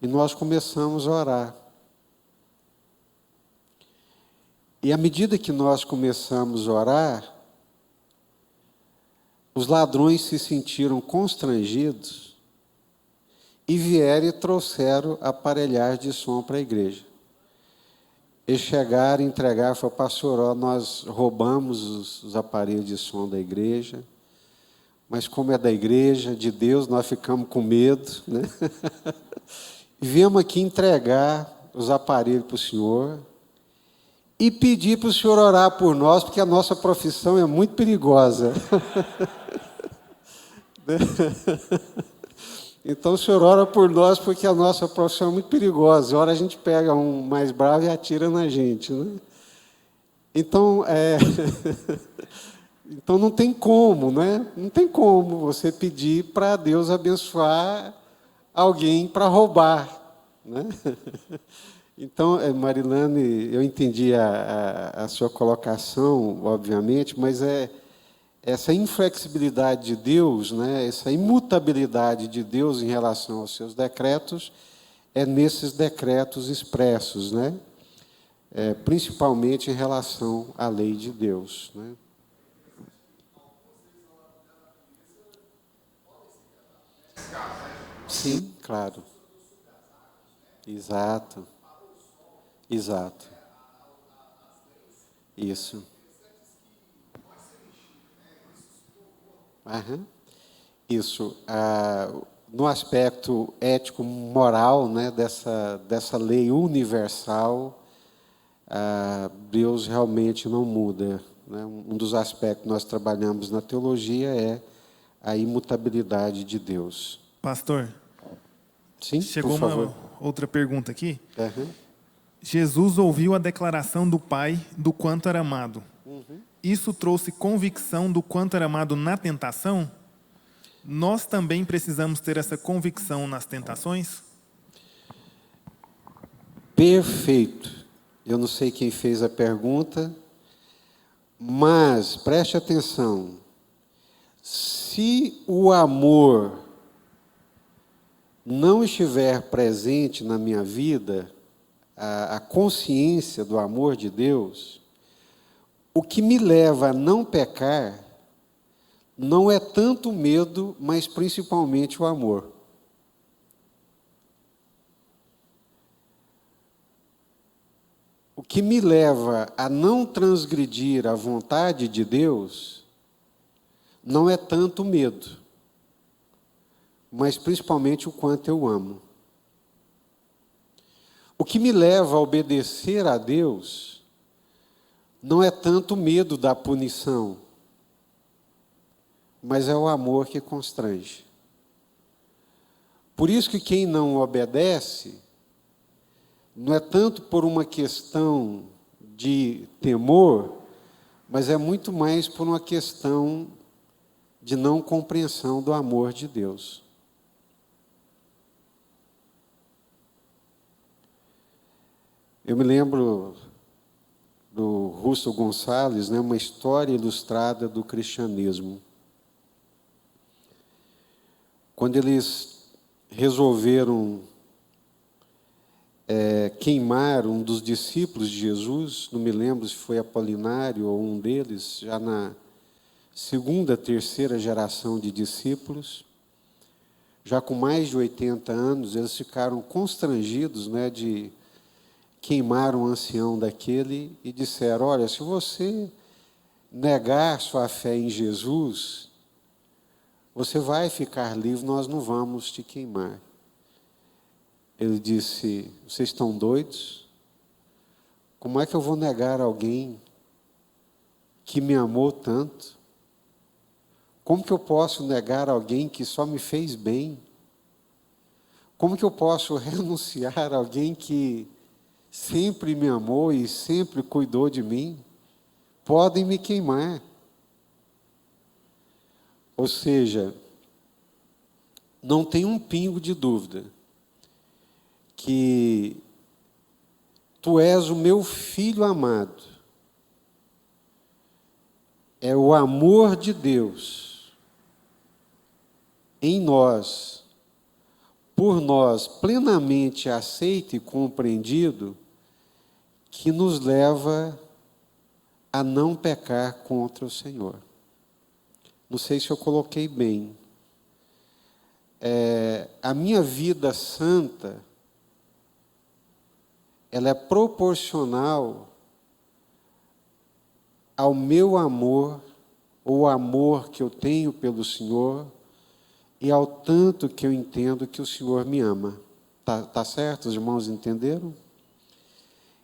E nós começamos a orar. E à medida que nós começamos a orar, os ladrões se sentiram constrangidos e vieram e trouxeram aparelhagem de som para a igreja. Eles chegaram e entregaram, falaram: pastor, nós roubamos os aparelhos de som da igreja, mas como é da igreja, de Deus, nós ficamos com medo, né? Viemos aqui entregar os aparelhos para o senhor e pedir para o senhor orar por nós, porque a nossa profissão é muito perigosa. Então, o senhor ora por nós, porque a nossa profissão é muito perigosa. A hora a gente pega um mais bravo e atira na gente, né? Então, então não tem como, né? Não tem como você pedir para Deus abençoar alguém para roubar, né? Então, Marilane, eu entendi a sua colocação, obviamente, mas essa inflexibilidade de Deus, né, essa imutabilidade de Deus em relação aos seus decretos, é nesses decretos expressos, né? Principalmente em relação à lei de Deus, né? Sim, claro. Exato. Exato. Isso. Aham. Isso. No aspecto ético-moral, né, dessa lei universal, Deus realmente não muda, né? Um dos aspectos que nós trabalhamos na teologia é a imutabilidade de Deus. Pastor, sim, chegou por favor. uma outra pergunta aqui. Uhum. Jesus ouviu a declaração do Pai do quanto era amado. Uhum. Isso trouxe convicção do quanto era amado na tentação? Nós também precisamos ter essa convicção nas tentações? Perfeito. Eu não sei quem fez a pergunta, mas preste atenção. Se o amor não estiver presente na minha vida, a consciência do amor de Deus, o que me leva a não pecar não é tanto o medo, mas principalmente o amor. O que me leva a não transgredir a vontade de Deus não é tanto o medo, mas principalmente o quanto eu amo. O que me leva a obedecer a Deus não é tanto o medo da punição, mas é o amor que constrange. Por isso que quem não obedece, não é tanto por uma questão de temor, mas é muito mais por uma questão de não compreensão do amor de Deus. Eu me lembro do Russell Gonçalves, né, uma história ilustrada do cristianismo. Quando eles resolveram queimar um dos discípulos de Jesus, não me lembro se foi Apolinário ou um deles, já na segunda, terceira geração de discípulos, já com mais de 80 anos, eles ficaram constrangidos, né, de queimar um ancião daquele e disseram: olha, se você negar sua fé em Jesus, você vai ficar livre, nós não vamos te queimar. Ele disse: vocês estão doidos? Como é que eu vou negar alguém que me amou tanto? Como que eu posso negar alguém que só me fez bem? Como que eu posso renunciar a alguém que sempre me amou e sempre cuidou de mim? Podem me queimar. Ou seja, não tem um pingo de dúvida que tu és o meu filho amado. É o amor de Deus em nós, por nós plenamente aceito e compreendido, que nos leva a não pecar contra o Senhor. Não sei se eu coloquei bem. A minha vida santa, ela é proporcional ao meu amor, ou o amor que eu tenho pelo Senhor, e ao tanto que eu entendo que o Senhor me ama. Tá certo? Os irmãos entenderam?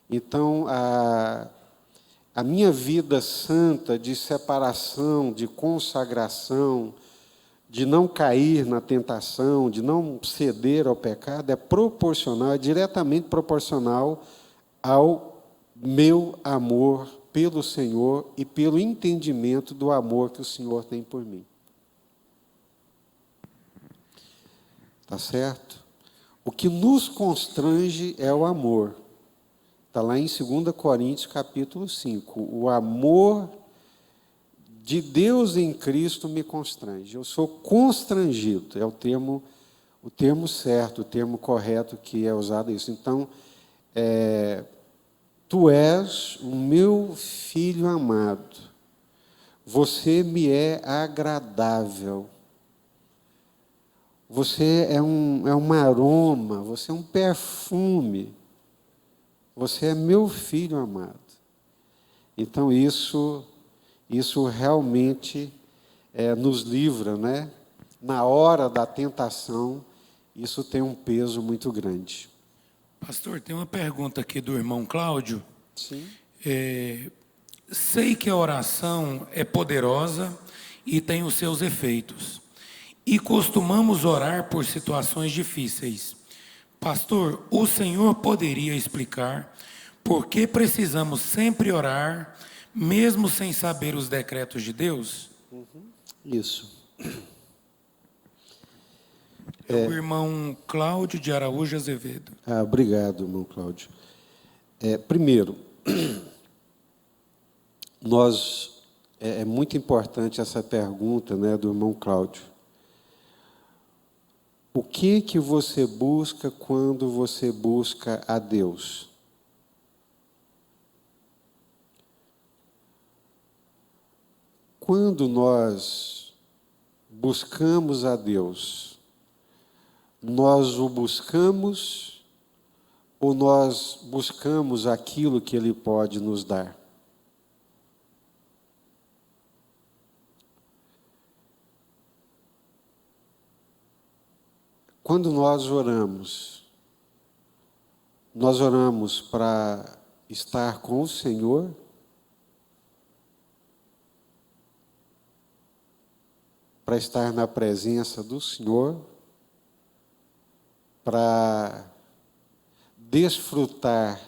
Então, a minha vida santa de separação, de consagração, de não cair na tentação, de não ceder ao pecado, é proporcional, é diretamente proporcional ao meu amor pelo Senhor e pelo entendimento do amor que o Senhor tem por mim. Tá certo? O que nos constrange é o amor. Está lá em 2 Coríntios, capítulo 5. O amor de Deus em Cristo me constrange. Eu sou constrangido, é o termo certo, o termo correto que é usado isso. Então, tu és o meu filho amado, você me é agradável, você é um aroma, você é um perfume, você é meu filho amado. Então, isso realmente nos livra, né? Na hora da tentação, isso tem um peso muito grande. Pastor, tem uma pergunta aqui do irmão Cláudio. Sim. Sei que a oração é poderosa e tem os seus efeitos. E costumamos orar por situações difíceis. Pastor, o senhor poderia explicar por que precisamos sempre orar, mesmo sem saber os decretos de Deus? Isso. É o irmão Cláudio de Araújo Azevedo. Obrigado, irmão Cláudio. Primeiro, é muito importante essa pergunta, né, do irmão Cláudio. O que você busca quando você busca a Deus? Quando nós buscamos a Deus, nós o buscamos ou nós buscamos aquilo que Ele pode nos dar? Quando nós oramos para estar com o Senhor, para estar na presença do Senhor, para desfrutar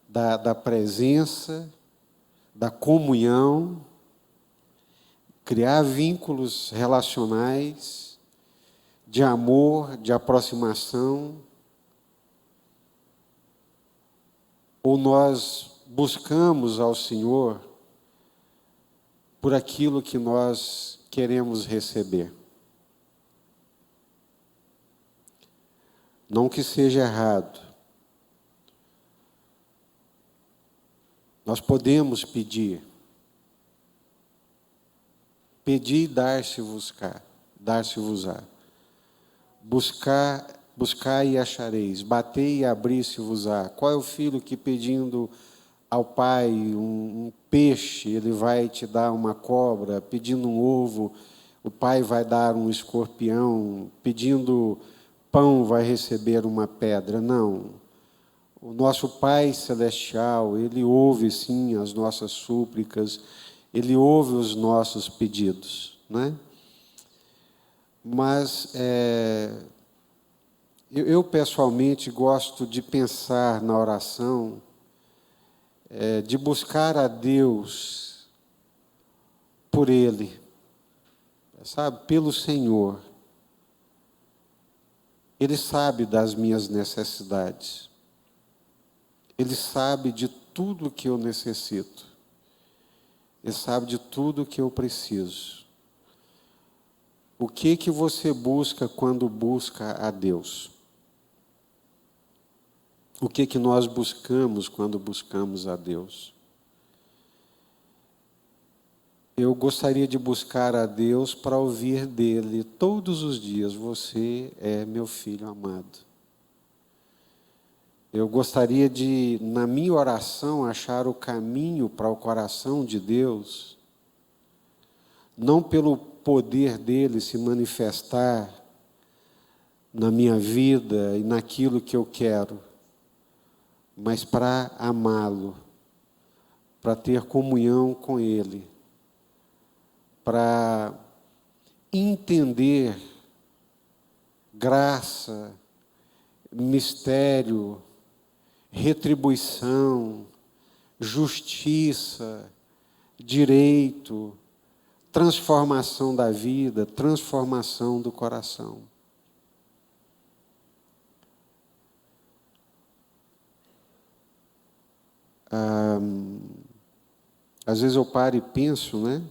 da presença, da comunhão, criar vínculos relacionais, de amor, de aproximação, ou nós buscamos ao Senhor por aquilo que nós queremos receber. Não que seja errado. Nós podemos pedir. Pedir e dar-se-vos-á. Buscar e achareis. Bater e abrir-se-vos-á. Qual é o filho que pedindo ao pai um peixe, ele vai te dar uma cobra? Pedindo um ovo, o pai vai dar um escorpião? Pedindo pão, vai receber uma pedra? Não. O nosso Pai Celestial, Ele ouve, sim, as nossas súplicas, Ele ouve os nossos pedidos, né? Mas eu pessoalmente gosto de pensar na oração, de buscar a Deus por Ele, sabe, pelo Senhor. Ele sabe das minhas necessidades. Ele sabe de tudo que eu necessito. Ele sabe de tudo que eu preciso. O que você busca quando busca a Deus? O que nós buscamos quando buscamos a Deus? Eu gostaria de buscar a Deus para ouvir dele todos os dias: você é meu filho amado. Eu gostaria de, na minha oração, achar o caminho para o coração de Deus, não pelo poder dele se manifestar na minha vida e naquilo que eu quero, mas para amá-lo, para ter comunhão com ele, para entender graça, mistério, retribuição, justiça, direito, transformação da vida, transformação do coração. Às vezes eu paro e penso, né?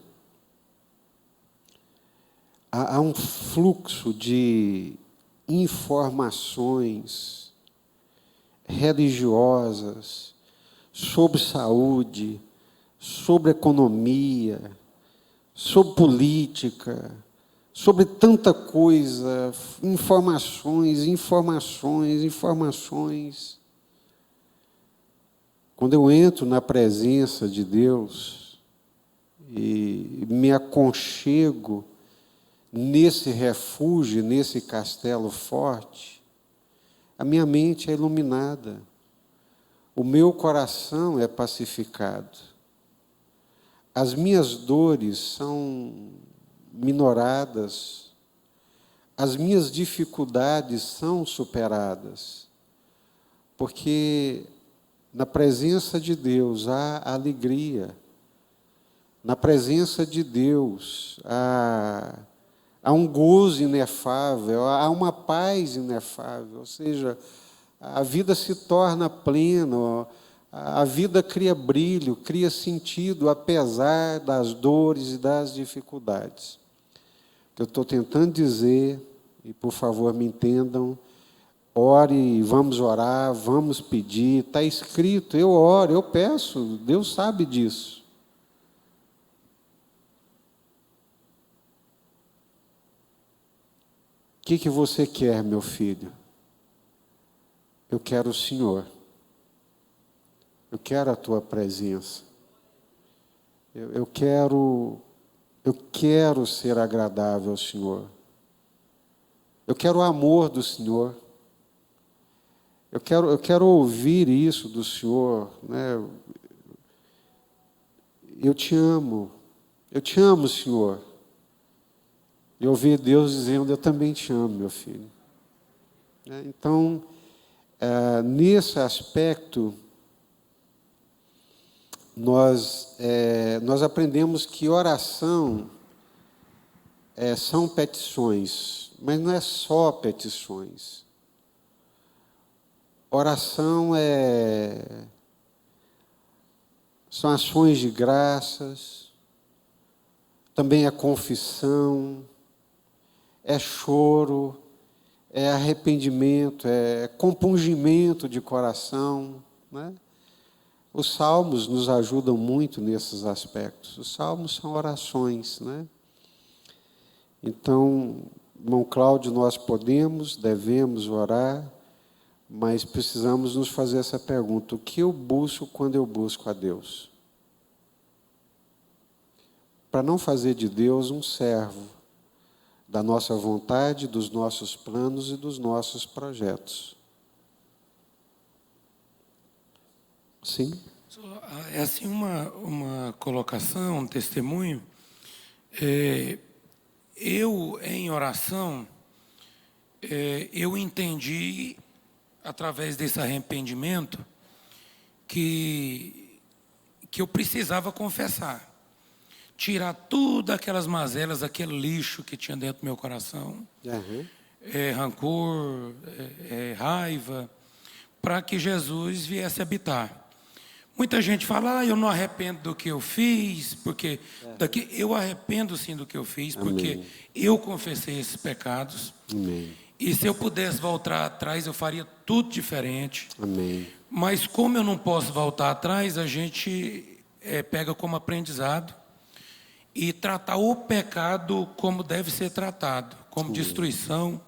Há um fluxo de informações religiosas sobre saúde, sobre economia, sobre política, sobre tanta coisa, informações. Quando eu entro na presença de Deus e me aconchego nesse refúgio, nesse castelo forte, a minha mente é iluminada, o meu coração é pacificado, as minhas dores são minoradas, as minhas dificuldades são superadas, porque na presença de Deus há alegria, na presença de Deus há um gozo inefável, há uma paz inefável, ou seja, a vida se torna plena, a vida cria brilho, cria sentido, apesar das dores e das dificuldades. O que eu estou tentando dizer, e por favor me entendam, ore, vamos orar, vamos pedir, está escrito, eu oro, eu peço, Deus sabe disso. O que você quer, meu filho? Eu quero o Senhor. Eu quero a tua presença. Eu quero ser agradável ao Senhor. Eu quero o amor do Senhor. Eu quero ouvir isso do Senhor, né? Eu te amo, Senhor. E ouvir Deus dizendo, eu também te amo, meu filho. Então, nesse aspecto, nós aprendemos que oração são petições, mas não é só petições. Oração são ações de graças, também é confissão, é choro, é arrependimento, é compungimento de coração, né? Os salmos nos ajudam muito nesses aspectos. Os salmos são orações, né? Então, irmão Cláudio, nós devemos orar, mas precisamos nos fazer essa pergunta: o que eu busco quando eu busco a Deus? Para não fazer de Deus um servo da nossa vontade, dos nossos planos e dos nossos projetos. Sim? É assim uma colocação, um testemunho. Eu, em oração, eu entendi, através desse arrependimento, que eu precisava confessar. Tirar tudo aquelas mazelas, aquele lixo que tinha dentro do meu coração. Uhum. Rancor, raiva, para que Jesus viesse habitar. Muita gente fala, eu não arrependo do que eu fiz, porque eu arrependo sim do que eu fiz, porque Amém. eu confessei esses pecados. Amém. E se eu pudesse voltar atrás, eu faria tudo diferente. Amém. Mas como eu não posso voltar atrás, a gente pega como aprendizado e tratar o pecado como deve ser tratado, como destruição,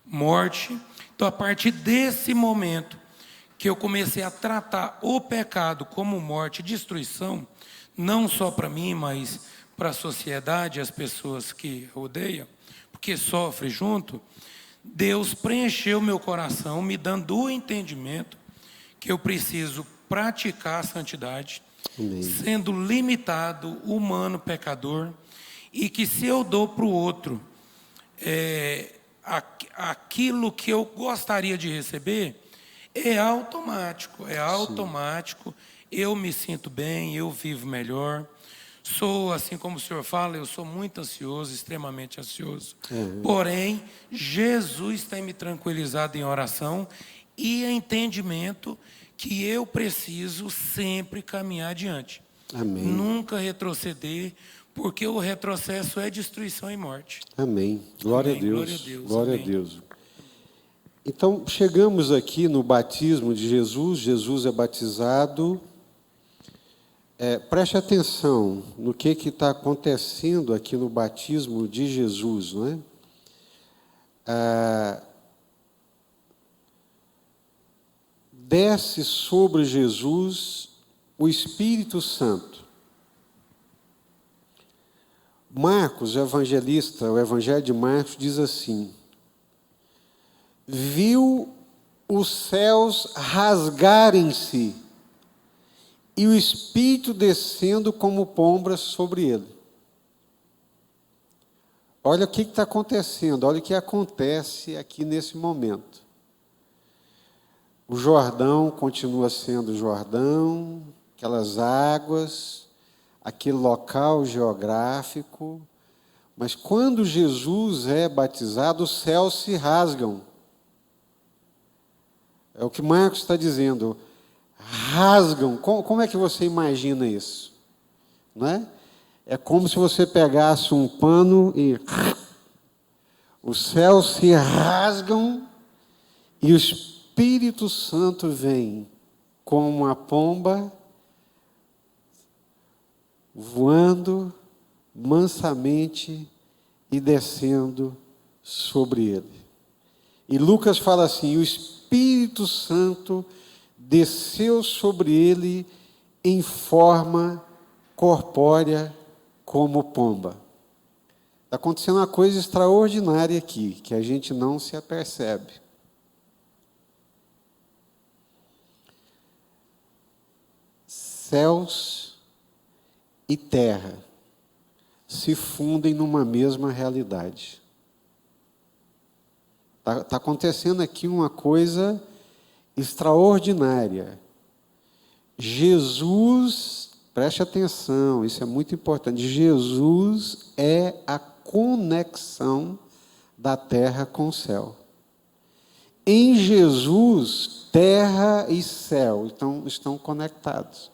morte. Então, a partir desse momento que eu comecei a tratar o pecado como morte e destruição, não só para mim, mas para a sociedade, as pessoas que rodeiam, porque sofrem junto, Deus preencheu meu coração, me dando o entendimento que eu preciso praticar a santidade, Amém. sendo limitado, humano, pecador, e que se eu dou para o outro aquilo que eu gostaria de receber, é automático. Sim. Eu me sinto bem, eu vivo melhor. Sou, assim como o senhor fala, eu sou muito ansioso, extremamente ansioso. Porém, Jesus tem me tranquilizado em oração e entendimento que eu preciso sempre caminhar adiante. Amém. Nunca retroceder, porque o retrocesso é destruição e morte. Amém. Glória Amém. a Deus. Glória a Deus. Glória Amém. a Deus. Então, chegamos aqui no batismo de Jesus. Jesus é batizado. Preste atenção no que está acontecendo aqui no batismo de Jesus, não é? Desce sobre Jesus o Espírito Santo. Marcos, o evangelista, o Evangelho de Marcos diz assim: viu os céus rasgarem-se e o Espírito descendo como pomba sobre ele. Olha o que está acontecendo, olha o que acontece aqui nesse momento. O Jordão continua sendo Jordão, aquelas águas, aquele local geográfico, mas quando Jesus é batizado, os céus se rasgam. É o que Marcos está dizendo. Rasgam. Como é que você imagina isso? Não é? É como se você pegasse um pano e os céus se rasgam e o Espírito Santo vem como uma pomba voando mansamente e descendo sobre ele. E Lucas fala assim: o Espírito Santo desceu sobre ele em forma corpórea como pomba. Está acontecendo uma coisa extraordinária aqui, que a gente não se apercebe. Céus e terra se fundem numa mesma realidade. Está acontecendo aqui uma coisa extraordinária. Jesus, preste atenção, isso é muito importante. Jesus é a conexão da terra com o céu. Em Jesus, terra e céu estão conectados.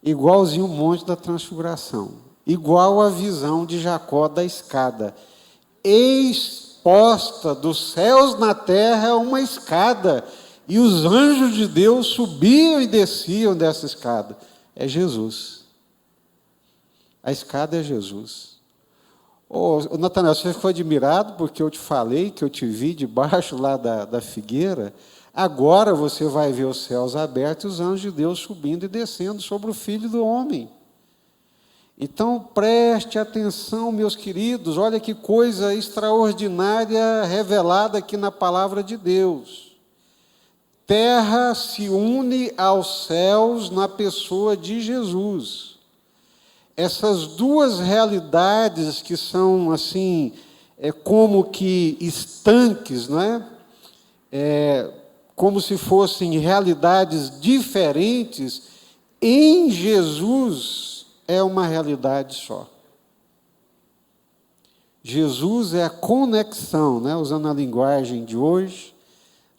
Igualzinho o Monte da Transfiguração. Igual a visão de Jacó da escada. Exposta dos céus na terra uma escada. E os anjos de Deus subiam e desciam dessa escada. É Jesus. A escada é Jesus. Natanael, você ficou admirado porque eu te falei que eu te vi debaixo lá da figueira? Agora você vai ver os céus abertos e os anjos de Deus subindo e descendo sobre o Filho do Homem. Então, preste atenção, meus queridos, olha que coisa extraordinária revelada aqui na palavra de Deus. Terra se une aos céus na pessoa de Jesus. Essas duas realidades que são, assim, como que estanques, não é? Como se fossem realidades diferentes, em Jesus é uma realidade só. Jesus é a conexão, né? Usando a linguagem de hoje,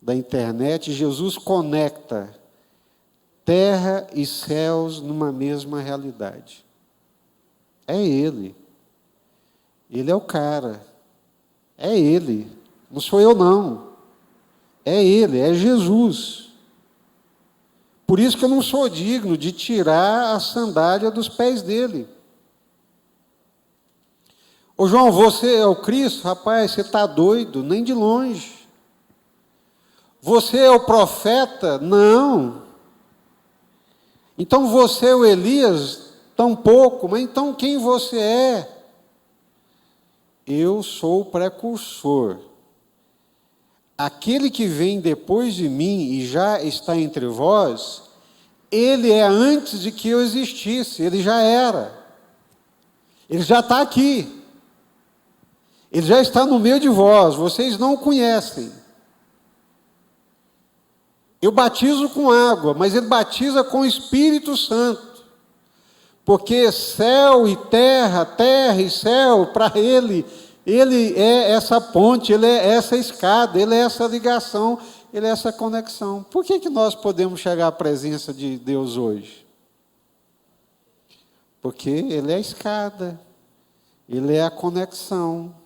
da internet, Jesus conecta terra e céus numa mesma realidade. É Ele. Ele é o cara. É Ele. Não sou eu, não. É Ele, é Jesus. Por isso que eu não sou digno de tirar a sandália dos pés dele. Ô João, você é o Cristo? Rapaz, você está doido, nem de longe. Você é o profeta? Não. Então você é o Elias? Tampouco. Mas então quem você é? Eu sou o precursor. Aquele que vem depois de mim e já está entre vós, ele é antes de que eu existisse, ele já era. Ele já está aqui. Ele já está no meio de vós, vocês não o conhecem. Eu batizo com água, mas ele batiza com o Espírito Santo. Porque céu e terra, terra e céu, para ele é essa ponte, ele é essa escada, ele é essa ligação, ele é essa conexão. Por que nós podemos chegar à presença de Deus hoje? Porque ele é a escada, ele é a conexão.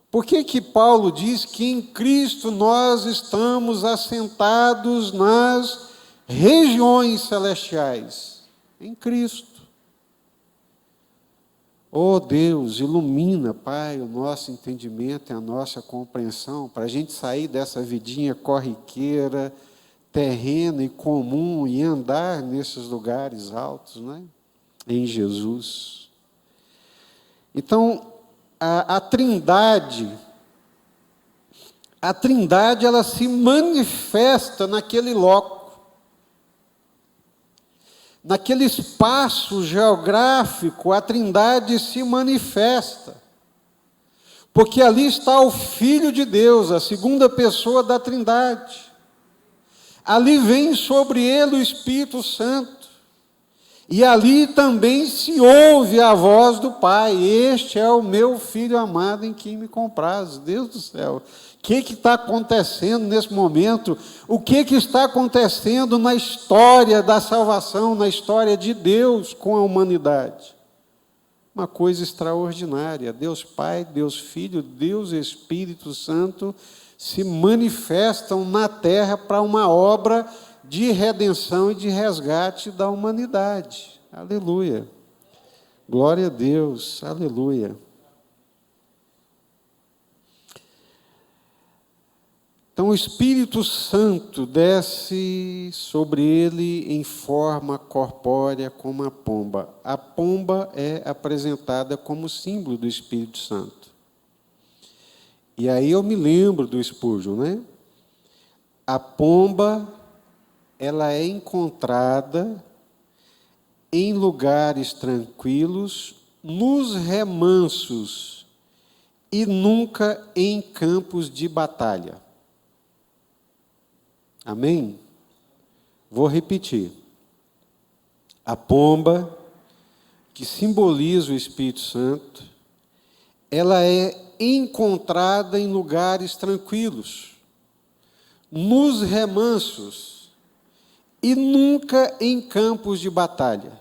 Por que Paulo diz que em Cristo nós estamos assentados nas regiões celestiais? Em Cristo. Oh Deus, ilumina, Pai, o nosso entendimento e a nossa compreensão, para a gente sair dessa vidinha corriqueira, terrena e comum, e andar nesses lugares altos, né? Em Jesus. Então, a Trindade, ela se manifesta naquele loco. Naquele espaço geográfico, a Trindade se manifesta. Porque ali está o Filho de Deus, a segunda pessoa da Trindade. Ali vem sobre ele o Espírito Santo. E ali também se ouve a voz do Pai. Este é o meu Filho amado em quem me compraz. Deus do céu. O que está acontecendo nesse momento? O que está acontecendo na história da salvação, na história de Deus com a humanidade? Uma coisa extraordinária. Deus Pai, Deus Filho, Deus Espírito Santo se manifestam na terra para uma obra de redenção e de resgate da humanidade. Aleluia. Glória a Deus. Aleluia. Então o Espírito Santo desce sobre ele em forma corpórea como a pomba. A pomba é apresentada como símbolo do Espírito Santo. E aí eu me lembro do Spurgeon, né? A pomba, ela é encontrada em lugares tranquilos, nos remansos e nunca em campos de batalha. Amém? Vou repetir. A pomba, que simboliza o Espírito Santo, ela é encontrada em lugares tranquilos, nos remansos e nunca em campos de batalha.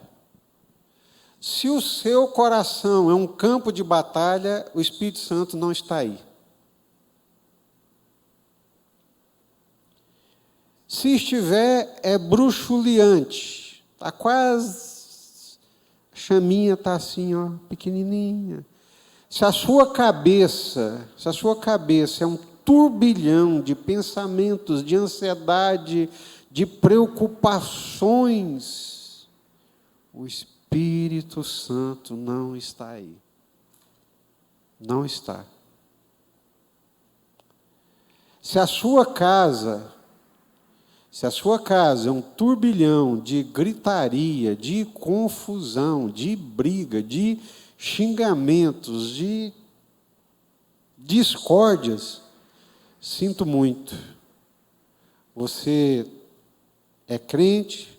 Se o seu coração é um campo de batalha, o Espírito Santo não está aí. Se estiver, é bruxuleante, está quase, a chaminha está assim, ó, pequenininha. Se a sua cabeça é um turbilhão de pensamentos, de ansiedade, de preocupações, o Espírito Santo não está aí. Não está. Se a sua casa é um turbilhão de gritaria, de confusão, de briga, de xingamentos, de discórdias, sinto muito. Você é crente,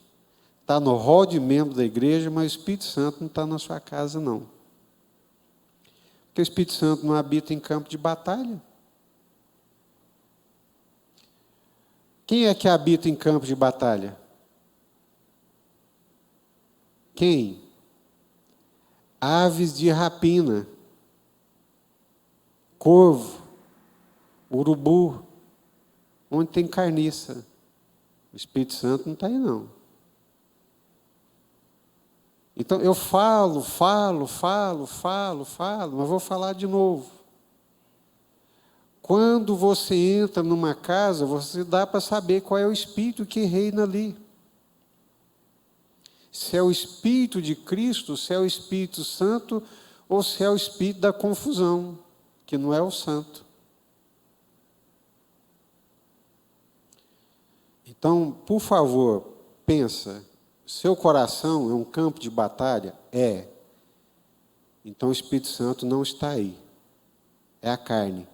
está no rol de membro da igreja, mas o Espírito Santo não está na sua casa, não. Porque o Espírito Santo não habita em campo de batalha. Quem é que habita em campo de batalha? Quem? Aves de rapina, corvo, urubu, onde tem carniça. O Espírito Santo não está aí, não. Então, eu falo, mas vou falar de novo. Quando você entra numa casa, você dá para saber qual é o Espírito que reina ali. Se é o Espírito de Cristo, se é o Espírito Santo, ou se é o Espírito da confusão, que não é o Santo. Então, por favor, pensa, seu coração é um campo de batalha? É. Então o Espírito Santo não está aí. É a carne.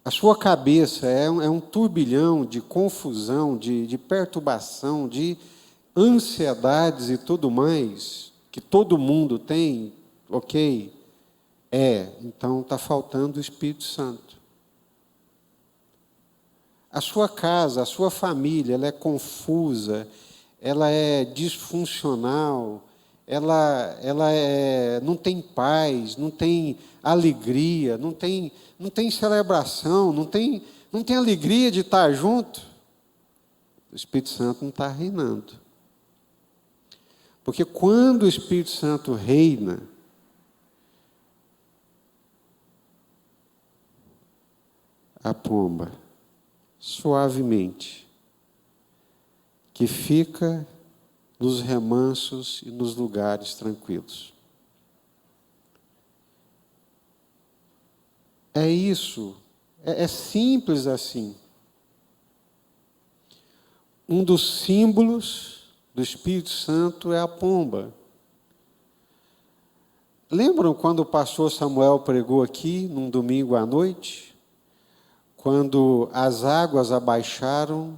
A sua cabeça é um turbilhão de confusão, de perturbação, de ansiedades e tudo mais, que todo mundo tem, ok? Então está faltando o Espírito Santo. A sua casa, a sua família, ela é confusa, ela é disfuncional, ela não tem paz, não tem alegria, não tem celebração, não tem alegria de estar junto. O Espírito Santo não está reinando. Porque quando o Espírito Santo reina, a pomba, suavemente, que fica nos remansos e nos lugares tranquilos. É isso, é simples assim. Um dos símbolos do Espírito Santo é a pomba. Lembram quando o pastor Samuel pregou aqui, num domingo à noite? Quando as águas abaixaram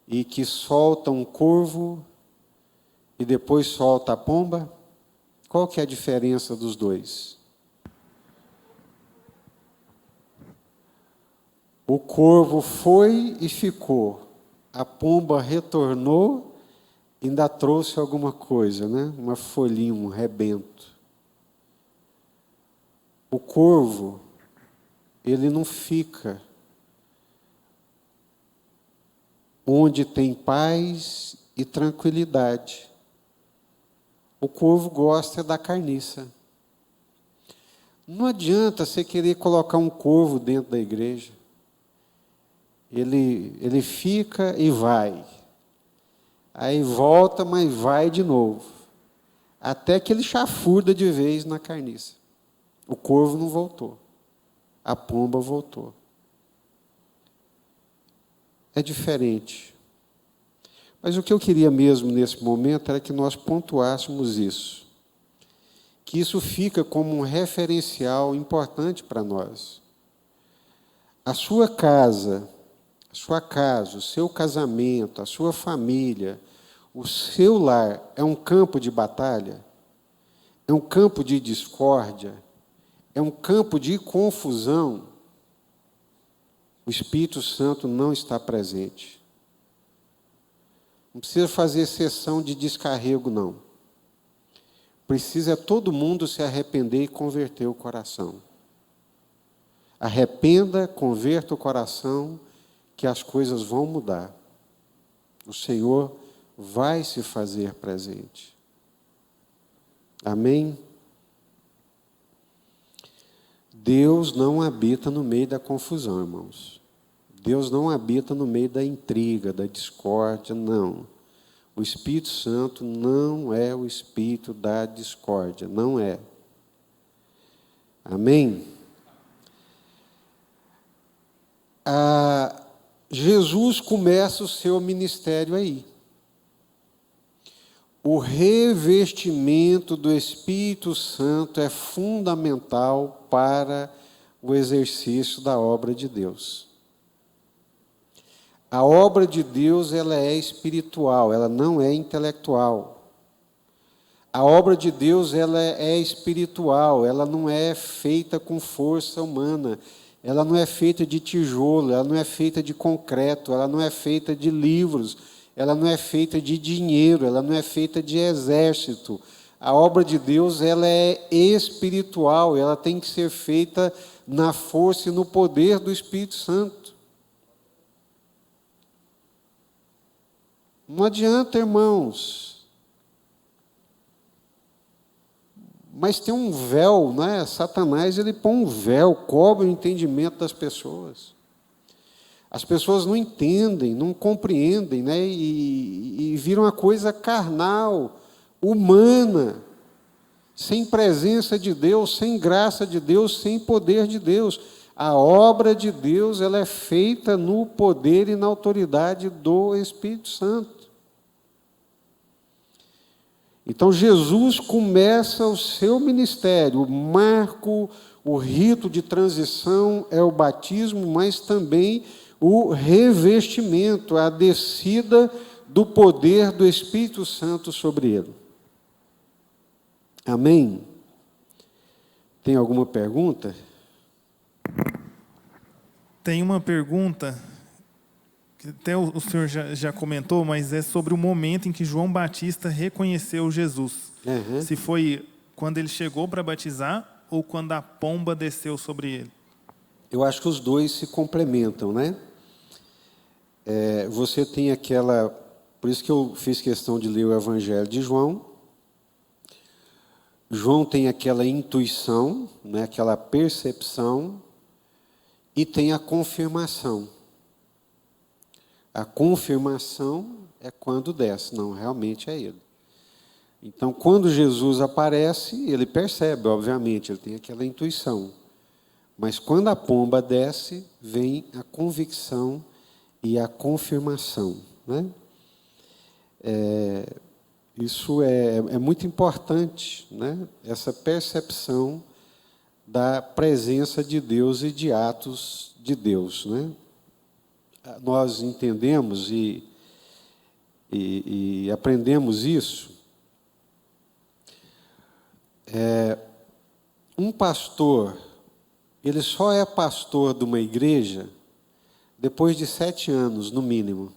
e que solta um corvo e depois solta a pomba? Qual que é a diferença dos dois? O corvo foi e ficou. A pomba retornou e ainda trouxe alguma coisa, né? Uma folhinha, um rebento. O corvo, ele não fica onde tem paz e tranquilidade. O corvo gosta da carniça. Não adianta você querer colocar um corvo dentro da igreja. Ele fica e vai. Aí volta, mas vai de novo. Até que ele chafurda de vez na carniça. O corvo não voltou. A pomba voltou. É diferente. Mas o que eu queria mesmo nesse momento era que nós pontuássemos isso. Que isso fica como um referencial importante para nós. A sua casa, o seu casamento, a sua família, o seu lar é um campo de batalha? É um campo de discórdia? É um campo de confusão? O Espírito Santo não está presente. Não precisa fazer sessão de descarrego, não. Precisa todo mundo se arrepender e converter o coração. Arrependa, converta o coração, que as coisas vão mudar. O Senhor vai se fazer presente. Amém? Deus não habita no meio da confusão, irmãos. Deus não habita no meio da intriga, da discórdia, não. O Espírito Santo não é o espírito da discórdia, não é. Amém? Jesus começa o seu ministério aí. O revestimento do Espírito Santo é fundamental para o exercício da obra de Deus. A obra de Deus, ela é espiritual, ela não é intelectual. A obra de Deus, ela é espiritual, ela não é feita com força humana, ela não é feita de tijolo, ela não é feita de concreto, ela não é feita de livros, ela não é feita de dinheiro, ela não é feita de exército. A obra de Deus, ela é espiritual, ela tem que ser feita na força e no poder do Espírito Santo. Não adianta, irmãos. Mas tem um véu, né? Satanás, ele põe um véu, cobre o entendimento das pessoas. As pessoas não entendem, não compreendem, né? E viram uma coisa carnal, humana, sem presença de Deus, sem graça de Deus, sem poder de Deus. A obra de Deus, ela é feita no poder e na autoridade do Espírito Santo. Então, Jesus começa o seu ministério. O marco, o rito de transição é o batismo, mas também o revestimento, a descida do poder do Espírito Santo sobre ele. Amém? Tem alguma pergunta? Tem uma pergunta, que até o senhor já comentou, mas é sobre o momento em que João Batista reconheceu Jesus. Uhum. Se foi quando ele chegou para batizar ou quando a pomba desceu sobre ele. Eu acho que os dois se complementam, né? Você tem aquela... Por isso que eu fiz questão de ler o Evangelho de João. João tem aquela intuição, né? Aquela percepção, e tem a confirmação. A confirmação é quando desce. Não, realmente é ele. Então, quando Jesus aparece, ele percebe, obviamente, ele tem aquela intuição. Mas quando a pomba desce, vem a convicção e a confirmação, né? Isso é muito importante, né? Essa percepção da presença de Deus e de atos de Deus, né? Nós entendemos e aprendemos isso. Um pastor, ele só é pastor de uma igreja depois de 7 anos, no mínimo.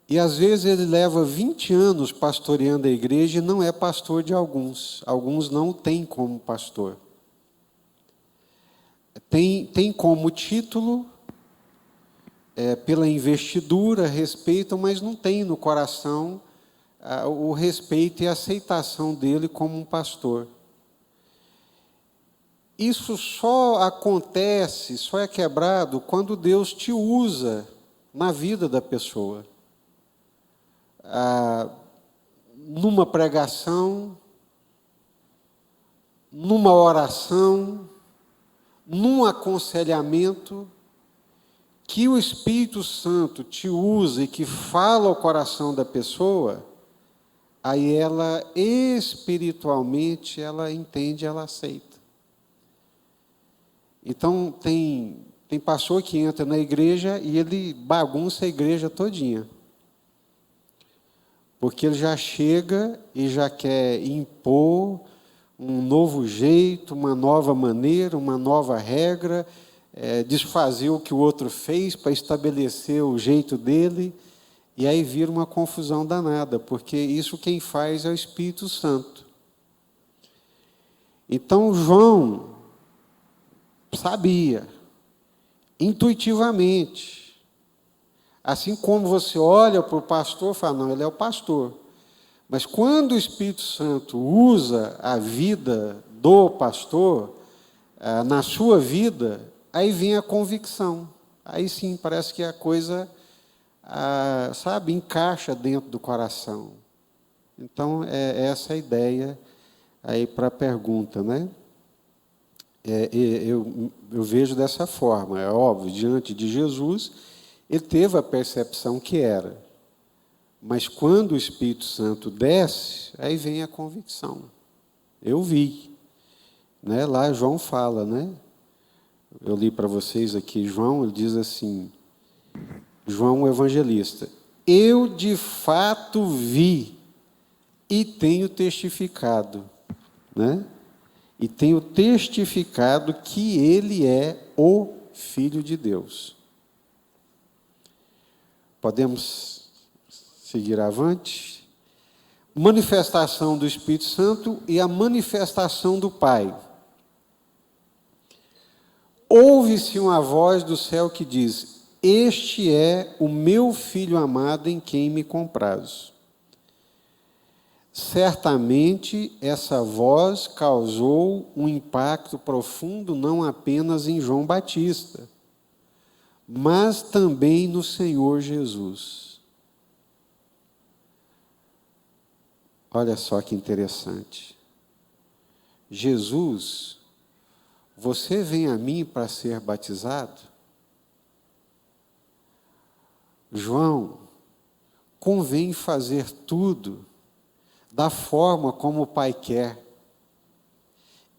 E, às vezes, ele leva 20 anos pastoreando a igreja e não é pastor de alguns. Alguns não têm como pastor. Tem como título, pela investidura, respeitam, mas não tem no coração o respeito e a aceitação dele como um pastor. Isso só acontece, só é quebrado quando Deus te usa na vida da pessoa. Numa pregação, numa oração, num aconselhamento, que o Espírito Santo te usa e que fala ao coração da pessoa, aí ela espiritualmente, ela entende, ela aceita. Então, tem pastor que entra na igreja e ele bagunça a igreja todinha. Porque ele já chega e já quer impor um novo jeito, uma nova maneira, uma nova regra, desfazer o que o outro fez para estabelecer o jeito dele, e aí vira uma confusão danada, porque isso quem faz é o Espírito Santo. Então, João sabia, intuitivamente, assim como você olha para o pastor e fala, não, ele é o pastor. Mas quando o Espírito Santo usa a vida do pastor, na sua vida, aí vem a convicção. Aí sim, parece que a coisa, encaixa dentro do coração. Então, é essa a ideia aí para a pergunta, né? Eu vejo dessa forma, é óbvio, diante de Jesus, ele teve a percepção que era. Mas quando o Espírito Santo desce, aí vem a convicção. Eu vi. Né? Lá João fala, né? Eu li para vocês aqui, João, ele diz assim, João o evangelista, eu de fato vi e tenho testificado, né? E tenho testificado que ele é o Filho de Deus. Podemos seguir avante? Manifestação do Espírito Santo e a manifestação do Pai. Ouve-se uma voz do céu que diz, este é o meu Filho amado em quem me comprazo. Certamente, essa voz causou um impacto profundo não apenas em João Batista, mas também no Senhor Jesus. Olha só que interessante. Jesus, você vem a mim para ser batizado? João, convém fazer tudo da forma como o Pai quer.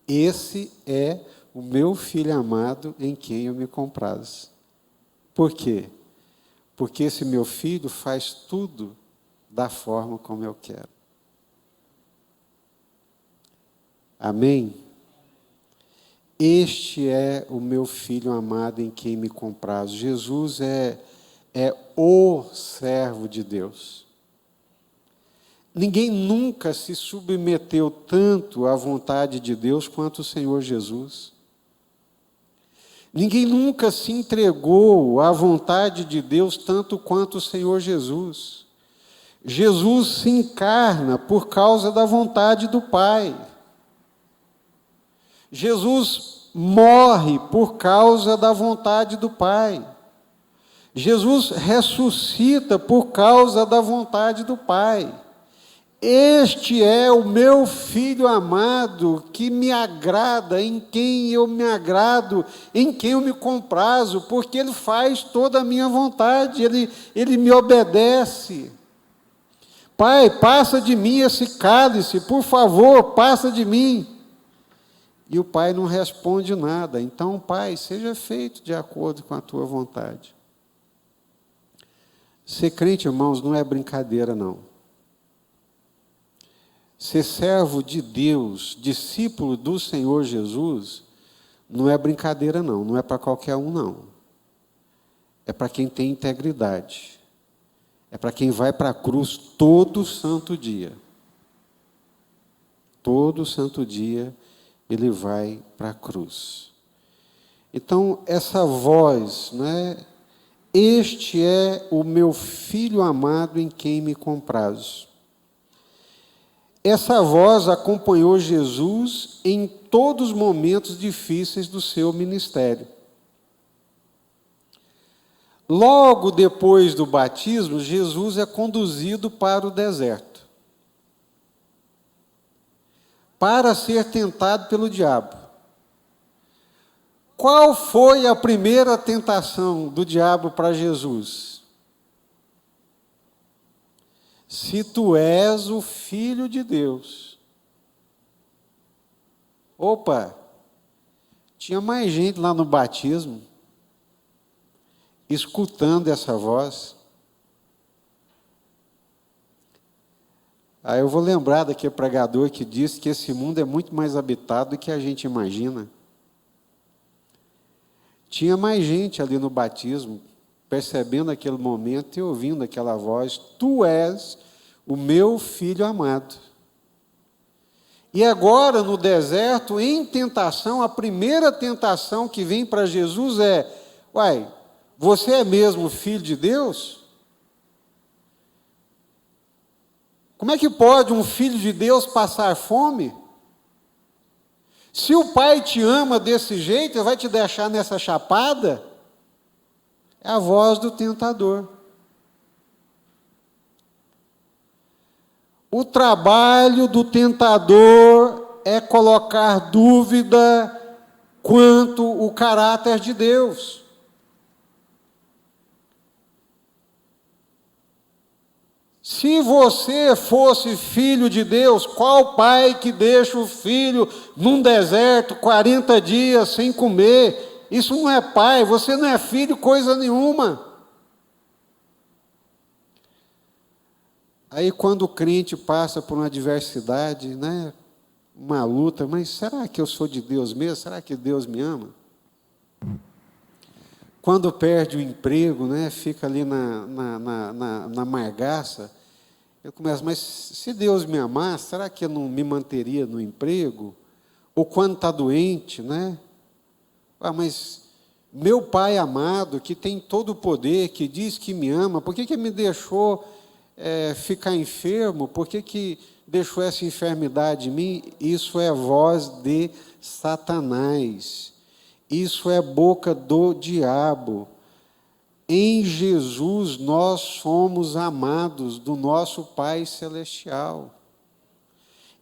Esse é o meu Filho amado em quem eu me comprazo. Por quê? Porque esse meu filho faz tudo da forma como eu quero. Amém? Este é o meu Filho amado em quem me comprazo. Jesus é o servo de Deus. Ninguém nunca se submeteu tanto à vontade de Deus quanto o Senhor Jesus. Ninguém nunca se entregou à vontade de Deus tanto quanto o Senhor Jesus. Jesus se encarna por causa da vontade do Pai. Jesus morre por causa da vontade do Pai. Jesus ressuscita por causa da vontade do Pai. Este é o meu Filho amado, que me agrada, em quem eu me agrado, em quem eu me comprazo, porque Ele faz toda a minha vontade, Ele me obedece. Pai, passa de mim esse cálice, por favor, passa de mim. E o Pai não responde nada. Então, Pai, seja feito de acordo com a Tua vontade. Ser crente, irmãos, não é brincadeira, não. Ser servo de Deus, discípulo do Senhor Jesus, não é brincadeira, não. Não é para qualquer um, não. É para quem tem integridade. É para quem vai para a cruz todo santo dia. Todo santo dia ele vai para a cruz. Então, essa voz, né? Este é o meu Filho amado em quem me comprazo. Essa voz acompanhou Jesus em todos os momentos difíceis do seu ministério. Logo depois do batismo, Jesus é conduzido para o deserto, para ser tentado pelo diabo. Qual foi a primeira tentação do diabo para Jesus? Se tu és o Filho de Deus. Opa, tinha mais gente lá no batismo, escutando essa voz. Aí eu vou lembrar daquele pregador que disse que esse mundo é muito mais habitado do que a gente imagina. Tinha mais gente ali no batismo, percebendo aquele momento e ouvindo aquela voz: tu és o meu filho amado. E agora, no deserto, em tentação, a primeira tentação que vem para Jesus é: uai, você é mesmo filho de Deus? Como é que pode um filho de Deus passar fome? Se o Pai te ama desse jeito, ele vai te deixar nessa chapada? É a voz do tentador. O trabalho do tentador é colocar dúvida quanto ao caráter de Deus. Se você fosse filho de Deus, qual pai que deixa o filho num deserto 40 dias sem comer? Isso não é pai, você não é filho coisa nenhuma. Aí quando o crente passa por uma adversidade, né, uma luta, mas será que eu sou de Deus mesmo? Será que Deus me ama? Quando perde o emprego, né, fica ali na margaça, eu começo: mas se Deus me amasse, será que eu não me manteria no emprego? Ou quando está doente, né? Mas meu Pai amado, que tem todo o poder, que diz que me ama, por que me deixou ficar enfermo? Por que deixou essa enfermidade em mim? Isso é voz de Satanás. Isso é boca do diabo. Em Jesus nós somos amados do nosso Pai Celestial.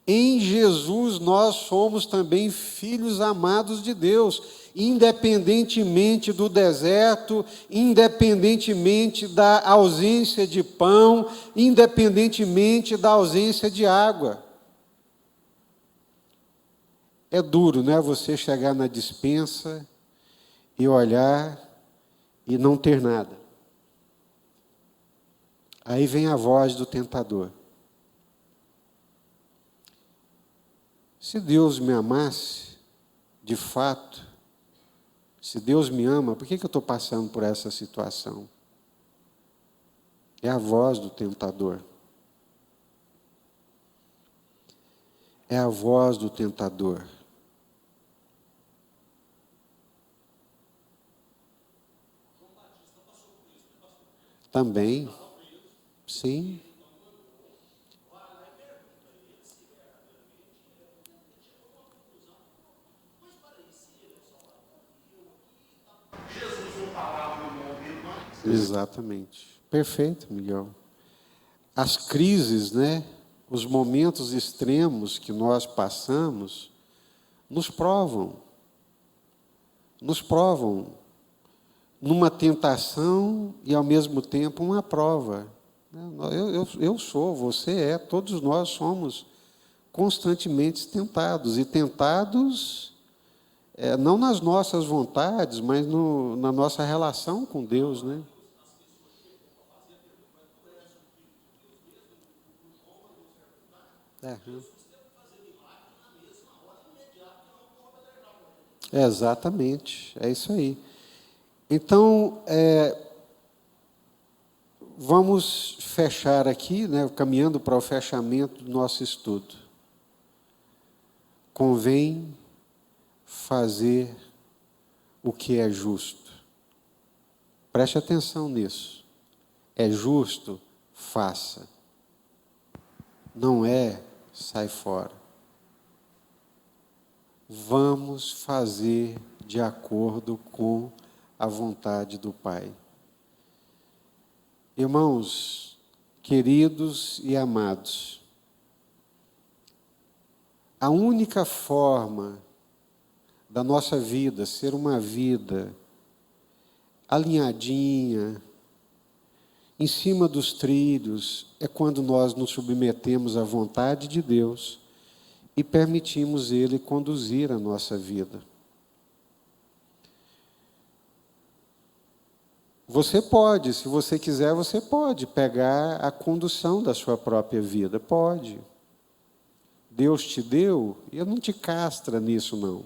Em Jesus nós somos também filhos amados de Deus, independentemente do deserto, independentemente da ausência de pão, independentemente da ausência de água. É duro, né, você chegar na despensa e olhar e não ter nada. Aí vem a voz do tentador. Se Deus me amasse, de fato, se Deus me ama, por que eu estou passando por essa situação? É a voz do tentador. É a voz do tentador. Também, sim. Exatamente. Perfeito, Miguel. As crises, né? Os momentos extremos que nós passamos nos provam numa tentação e, ao mesmo tempo, uma prova. Eu sou, você é, todos nós somos constantemente tentados, e tentados não nas nossas vontades, mas na nossa relação com Deus, né? Exatamente, é isso aí. Então, vamos fechar aqui, né, caminhando para o fechamento do nosso estudo. Convém fazer o que é justo. Preste atenção nisso. É justo? Faça. Não é? sai fora. Vamos fazer de acordo com a vontade do Pai. Irmãos, queridos e amados, a única forma da nossa vida ser uma vida alinhadinha, em cima dos trilhos, é quando nós nos submetemos à vontade de Deus e permitimos Ele conduzir a nossa vida. Você pode, se você quiser, você pode pegar a condução da sua própria vida, pode. Deus te deu, e não te castra nisso, não.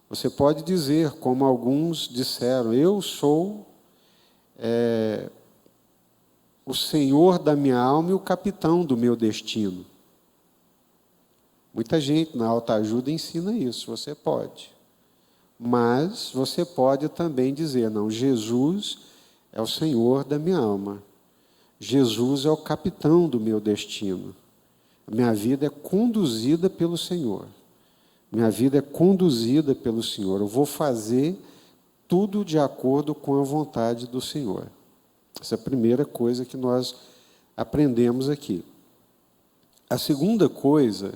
Você pode dizer, como alguns disseram, eu sou o Senhor da minha alma e o capitão do meu destino. Muita gente na autoajuda ensina isso, você pode. Mas você pode também dizer, não, Jesus é o Senhor da minha alma. Jesus é o capitão do meu destino. A minha vida é conduzida pelo Senhor. Minha vida é conduzida pelo Senhor. Eu vou fazer tudo de acordo com a vontade do Senhor. Essa é a primeira coisa que nós aprendemos aqui. A segunda coisa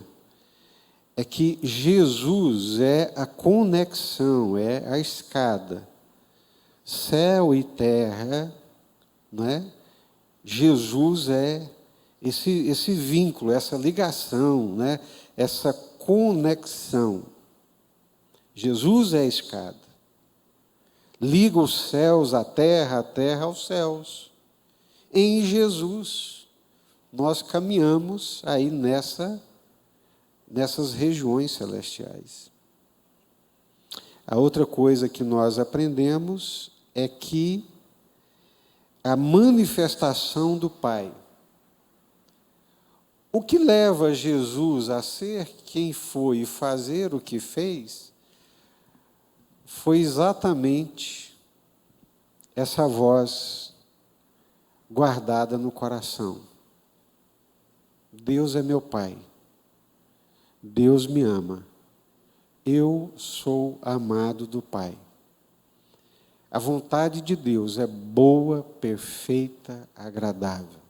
é que Jesus é a conexão, é a escada. Céu e terra, não é? Jesus é esse vínculo, essa ligação, né? Essa conexão. Jesus é a escada. Liga os céus à terra, a terra aos céus. Em Jesus, nós caminhamos aí nessas regiões celestiais. A outra coisa que nós aprendemos é que a manifestação do Pai, o que leva Jesus a ser quem foi e fazer o que fez, foi exatamente essa voz guardada no coração. Deus é meu Pai. Deus me ama. Eu sou amado do Pai. A vontade de Deus é boa, perfeita, agradável.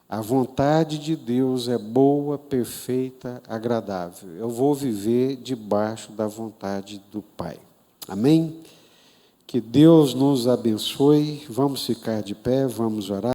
A vontade de Deus é boa, perfeita, agradável. Eu vou viver debaixo da vontade do Pai. Amém? Que Deus nos abençoe. Vamos ficar de pé, vamos orar.